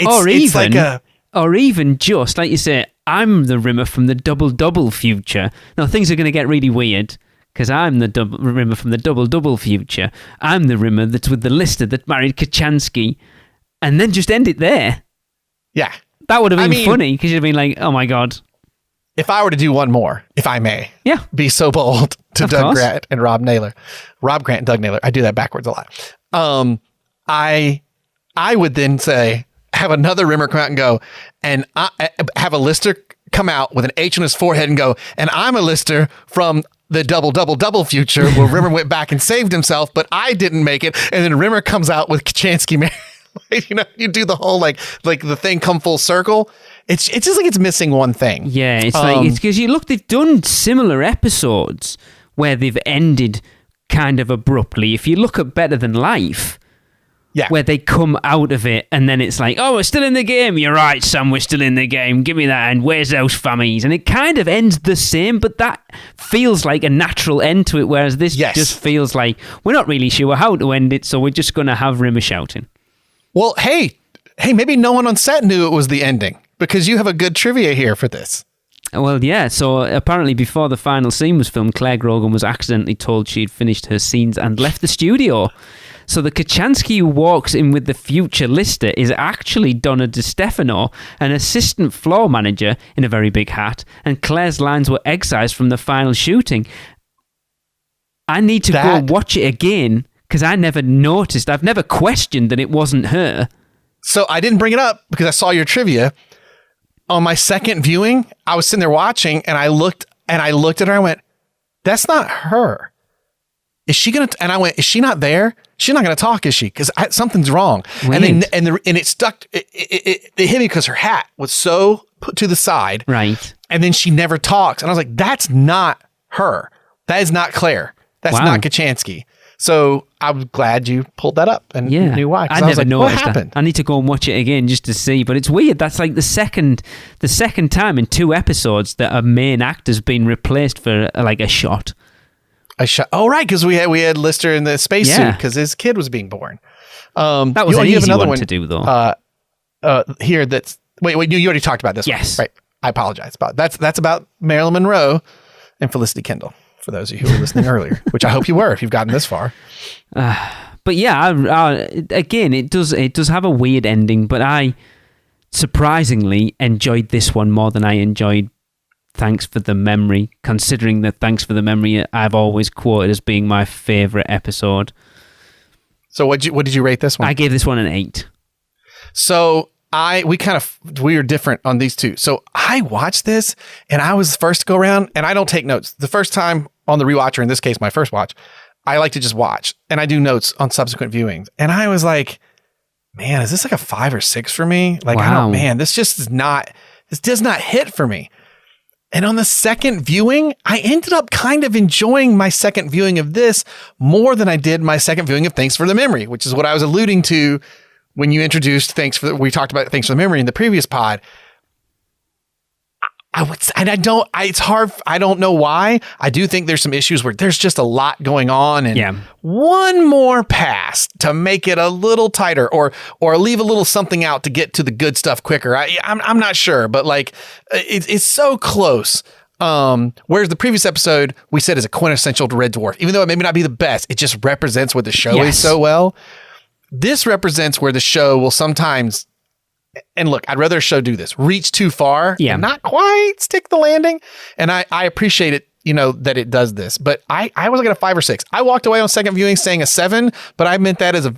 B: Or even just like you say, I'm the Rimmer from the double future. Now things are going to get really weird because I'm the Rimmer from the double future. I'm the Rimmer that's with the Lister that married Kachansky, and then just end it there.
A: Yeah.
B: That would have been funny because you'd have been like, oh my God.
A: If I were to do one more, if I may, be so bold to Doug Grant and Rob Naylor. Rob Grant and Doug Naylor. I do that backwards a lot. I would then say, have another Rimmer come out and go, and I have a Lister come out with an H on his forehead and go, and I'm a Lister from the double future where Rimmer went back and saved himself, but I didn't make it. And then Rimmer comes out with Kachansky married. You do the whole like the thing come full circle. It's just like it's missing one thing.
B: Yeah, it's like, it's because they've done similar episodes where they've ended kind of abruptly. If you look at Better Than Life, where they come out of it and then it's like, oh, we're still in the game. You're right, Sam, we're still in the game. Give me that. And where's those fammies? And it kind of ends the same, but that feels like a natural end to it, whereas this just feels like we're not really sure how to end it, so we're just going to have Rimmer shouting. Well,
A: hey, maybe no one on set knew it was the ending because you have a good trivia here for this.
B: Well, yeah. So apparently before the final scene was filmed, Claire Grogan was accidentally told she'd finished her scenes and left the studio. So the Kachansky who walks in with the future Lister is actually Donna DeStefano, an assistant floor manager in a very big hat, and Claire's lines were excised from the final shooting. I need to go watch it again because I never noticed. I've never questioned that it wasn't her.
A: So I didn't bring it up because I saw your trivia. On my second viewing, I was sitting there watching and I looked at her and I went, that's not her. Is she going to, and I went, is she not there? She's not going to talk, is she? Because something's wrong. Weird. And it stuck, it hit me because her hat was so put to the side.
B: Right.
A: And then she never talks. And I was like, that's not her. That is not Claire. That's not Kachansky. So I was glad you pulled that up and knew why.
B: I never noticed what happened? I need to go and watch it again just to see. But it's weird. That's like the second time in 2 episodes that a main actor's been replaced for like a shot.
A: Oh, right, because we had Lister in the spacesuit because his kid was being born.
B: That was an easy one to do, though.
A: Here, that's wait. You already talked about this.
B: Yes,
A: one, right. I apologize. That's about Marilyn Monroe and Felicity Kendall. For those of you who were listening earlier, which I hope you were if you've gotten this far.
B: But yeah, again, it does have a weird ending, but I surprisingly enjoyed this one more than I enjoyed Thanks for the Memory, considering that Thanks for the Memory I've always quoted as being my favourite episode.
A: So what did you rate this one?
B: I gave this one an 8.
A: So we were different on these two. So I watched this and I was the first to go around and I don't take notes. The first time on the rewatch, or in this case, my first watch, I like to just watch and I do notes on subsequent viewings. And I was like, man, is this like a 5 or 6 for me? Like,
B: wow.
A: This does not hit for me. And on the second viewing, I ended up kind of enjoying my second viewing of this more than I did my second viewing of Thanks for the Memory, which is what I was alluding to when you introduced we talked about Thanks for the Memory in the previous pod. It's hard. I don't know why. I do think there's some issues where there's just a lot going on and one more pass to make it a little tighter or leave a little something out to get to the good stuff quicker. I'm not sure, but like it's so close. Whereas the previous episode we said is a quintessential Red Dwarf, even though it may not be the best, it just represents what the show is so well. This represents where the show will sometimes, and look, I'd rather a show do this, reach too far, and not quite stick the landing. And I appreciate it, that it does this, but I was like a 5 or 6. I walked away on second viewing saying a 7, but I meant that as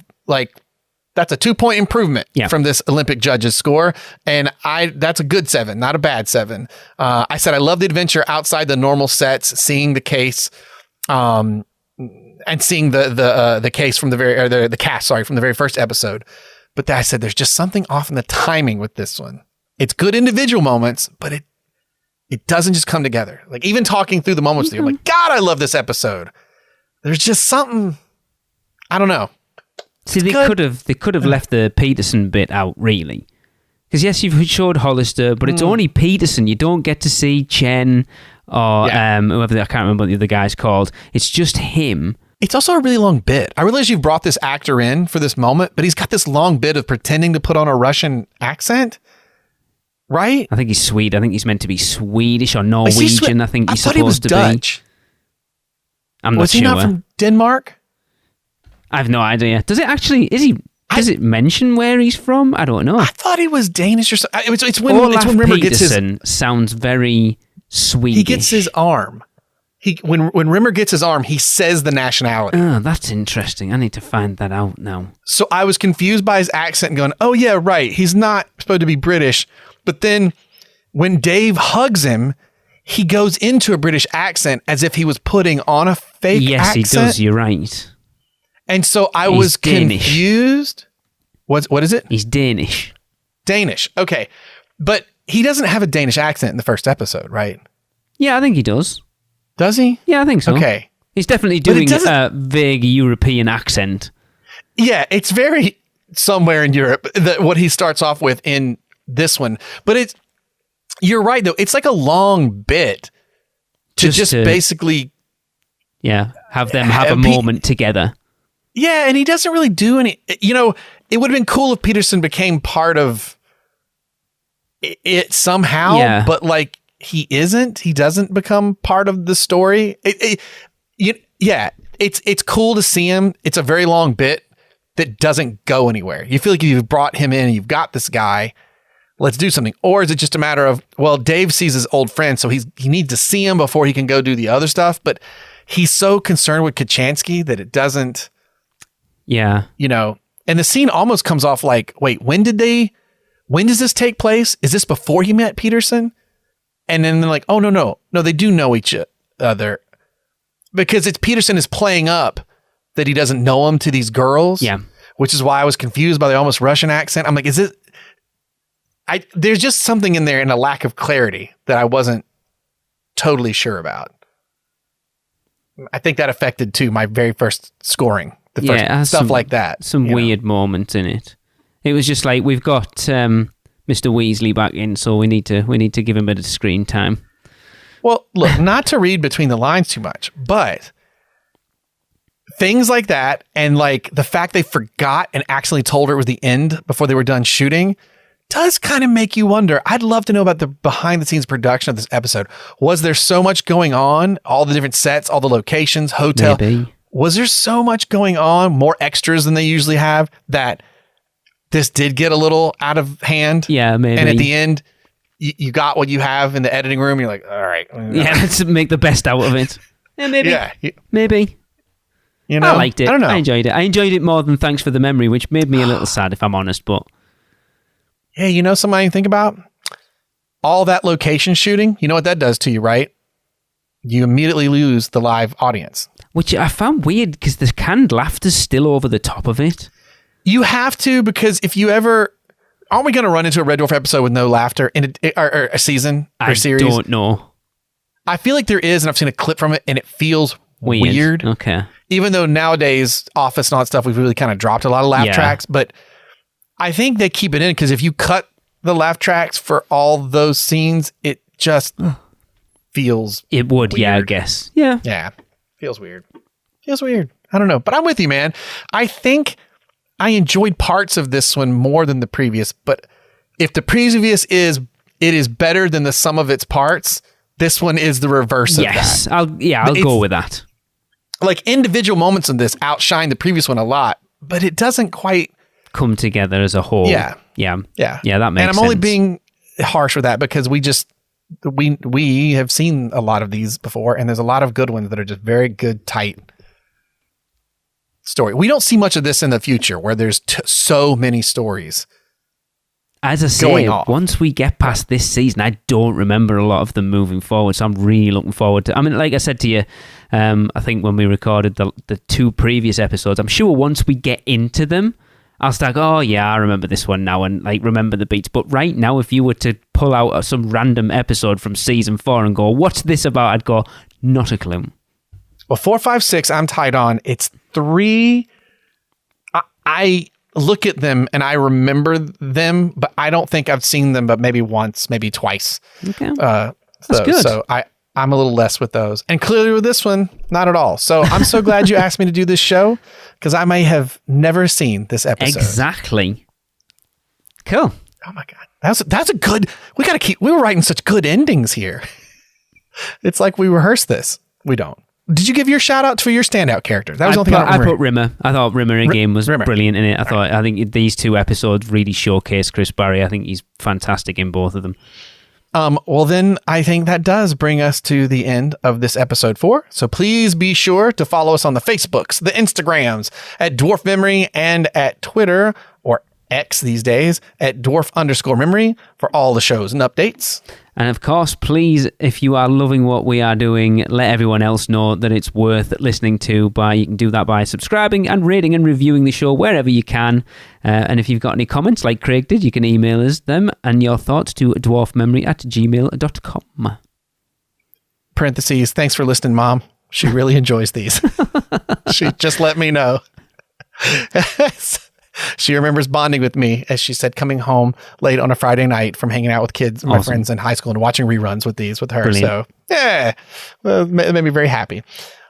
A: that's a 2-point improvement from this Olympic judges score. And that's a good 7, not a bad 7. I said, I love the adventure outside the normal sets, seeing the case, and seeing the case from the cast, from the very first episode. But then I said, there's just something off in the timing with this one. It's good individual moments, but it doesn't just come together. Like even talking through the moments, you're like, God, I love this episode. There's just something, I don't know.
B: See, they could have left the Peterson bit out, really. Because yes, you've showed Hollister, but it's only Peterson. You don't get to see Chen or whoever, I can't remember what the other guy's called. It's just him.
A: It's also a really long bit. I realize you've brought this actor in for this moment, but he's got this long bit of pretending to put on a Russian accent, right?
B: I think he's Swede. I think he's meant to be Swedish or Norwegian. I think he's
A: supposed he was
B: to
A: Dutch.
B: Be. I'm not sure.
A: Was he not from Denmark?
B: I have no idea. Does it mention where he's from? I don't know.
A: I thought he was Danish or something. It's when
B: Rimmer gets his... sounds very Swedish.
A: He gets his arm. When Rimmer gets his arm, he says the nationality.
B: Oh, that's interesting. I need to find that out now.
A: So I was confused by his accent and going, oh yeah, right. He's not supposed to be British. But then when Dave hugs him, he goes into a British accent as if he was putting on a fake accent.
B: Yes, he does. You're right.
A: And so I was confused. What is it?
B: He's Danish.
A: Danish. Okay. But he doesn't have a Danish accent in the first episode, right?
B: Yeah, I think he does.
A: Does he?
B: Yeah, I think so.
A: Okay.
B: He's definitely doing a vague European accent.
A: Yeah, it's very somewhere in Europe, what he starts off with in this one. But you're right, though. It's like a long bit to just basically...
B: Yeah, have them have a moment together.
A: Yeah, and he doesn't really do any... it would have been cool if Peterson became part of it somehow, but he isn't. He doesn't become part of the story. It's cool to see him. It's a very long bit that doesn't go anywhere. You feel like you've brought him in, you've got this guy, let's do something. Or is it just a matter of, well, Dave sees his old friend, so he needs to see him before he can go do the other stuff, but he's so concerned with Kachansky that it doesn't...
B: Yeah.
A: And the scene almost comes off like, wait, when does this take place? Is this before he met Peterson? And then they're like, oh, no, they do know each other. Because it's Peterson is playing up that he doesn't know him to these girls.
B: Yeah.
A: Which is why I was confused by the almost Russian accent. I'm like, there's just something in there and a lack of clarity that I wasn't totally sure about. I think that affected, too, my very first scoring. Stuff like that.
B: Some weird moments in it. It was just like, we've got Mr. Weasley back in, so we need to give him a bit of screen time.
A: Well, look, not to read between the lines too much, but things like that, and like the fact they forgot and accidentally told her it was the end before they were done shooting, does kind of make you wonder. I'd love to know about the behind the scenes production of this episode. Was there so much going on? All the different sets, all the locations, hotel.
B: Maybe.
A: Was there so much going on, more extras than they usually have, that this did get a little out of hand?
B: Yeah, maybe.
A: And at the end, you got what you have in the editing room. You're like, all right.
B: Yeah, let's make the best out of it. Yeah, maybe.
A: Yeah.
B: Maybe.
A: I
B: liked it.
A: I don't know.
B: I enjoyed it. I enjoyed it more than Thanks for the Memory, which made me a little sad, if I'm honest. But
A: yeah, something I can think about? All that location shooting, you know what that does to you, right? You immediately lose the live audience.
B: Which I found weird because the canned laughter's still over the top of it.
A: You have to, because if you ever... Aren't we going to run into a Red Dwarf episode with no laughter in a season or series?
B: I don't know.
A: I feel like there is, and I've seen a clip from it, and it feels weird.
B: Okay.
A: Even though nowadays, Office and all that stuff, we've really kind of dropped a lot of laugh tracks, but I think they keep it in, because if you cut the laugh tracks for all those scenes, it just feels
B: It would,
A: weird.
B: Yeah, I guess. Yeah.
A: Yeah. Feels weird. I don't know, but I'm with you, man. I think I enjoyed parts of this one more than the previous, but if the previous is better than the sum of its parts, This one is the reverse of that.
B: I'll go with that.
A: Like individual moments in this outshine the previous one a lot, but it doesn't quite
B: come together as a whole.
A: Yeah.
B: That makes sense.
A: And I'm only being harsh with that because we have seen a lot of these before, and there's a lot of good ones that are just very good, tight story. We don't see much of this in the future where there's so many stories.
B: As I say, once we get past this season, I don't remember a lot of them moving forward. So I'm really looking forward to. I mean, like I said to you, I think when we recorded the 2 previous episodes, I'm sure once we get into them, I'll start. Oh yeah, I remember this one now, and like remember the beats. But right now, if you were to pull out some random episode from season 4 and go, "What's this about?" I'd go, "Not a clue."
A: Well, 4, 5, 6, I'm tied on. It's 3. I look at them and I remember them, but I don't think I've seen them, but maybe once, maybe twice.
B: Okay. That's good.
A: So I'm a little less with those. And clearly with this one, not at all. So I'm so glad you asked me to do this show because I may have never seen this episode.
B: Exactly. Cool.
A: Oh my God. That's a good, we were writing such good endings here. It's like we rehearsed this. We don't. Did you give your shout out for your standout character? That was the only thing
B: I put Rimmer. I thought Rimmer again was brilliant in it. I think these 2 episodes really showcase Chris Barry. I think he's fantastic in both of them.
A: Well, then I think that does bring us to the end of this episode 4. So please be sure to follow us on the Facebooks, the Instagrams at Dwarf Memory, and at Twitter, or X these days, at Dwarf_Memory for all the shows and updates.
B: And of course, please, if you are loving what we are doing, let everyone else know that it's worth listening to. You can do that by subscribing and rating and reviewing the show wherever you can. And if you've got any comments, like Craig did, you can email us them and your thoughts to dwarfmemory@gmail.com.
A: Parentheses, thanks for listening, Mom. She really enjoys these. She just let me know. She remembers bonding with me, as she said, coming home late on a Friday night from hanging out with kids, my friends in high school, and watching reruns with her. Brilliant. So, yeah, it made me very happy.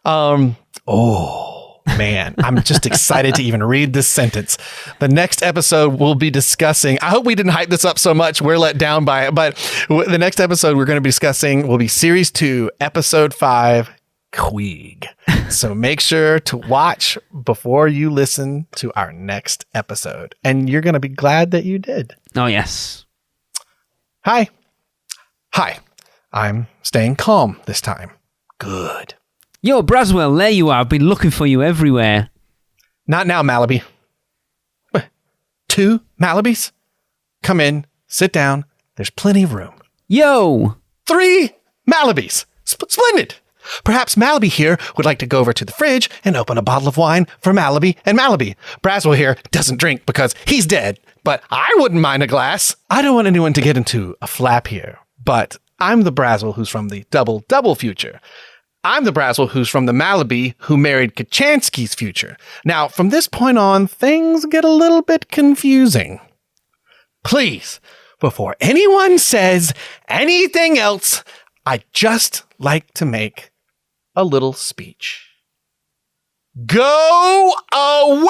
A: Oh, man, I'm just excited to even read this sentence. The next episode we'll be discussing, I hope we didn't hype this up so much, we're let down by it, but the next episode we're going to be discussing will be Series 2, Episode 5, Queeg. So make sure to watch before you listen to our next episode. And you're going to be glad that you did.
B: Oh, yes.
A: Hi. I'm staying calm this time. Good.
B: Yo, Braswell, there you are. I've been looking for you everywhere.
A: Not now, Malaby. 2 Malabys? Come in, sit down. There's plenty of room.
B: Yo!
A: 3 Malabys. Splendid. Perhaps Malaby here would like to go over to the fridge and open a bottle of wine for Malaby and Malaby. Braswell here doesn't drink because he's dead, but I wouldn't mind a glass. I don't want anyone to get into a flap here, but I'm the Braswell who's from the double future. I'm the Braswell who's from the Malaby who married Kachansky's future. Now, from this point on, things get a little bit confusing. Please, before anyone says anything else, I'd just like to make a little speech. Go away!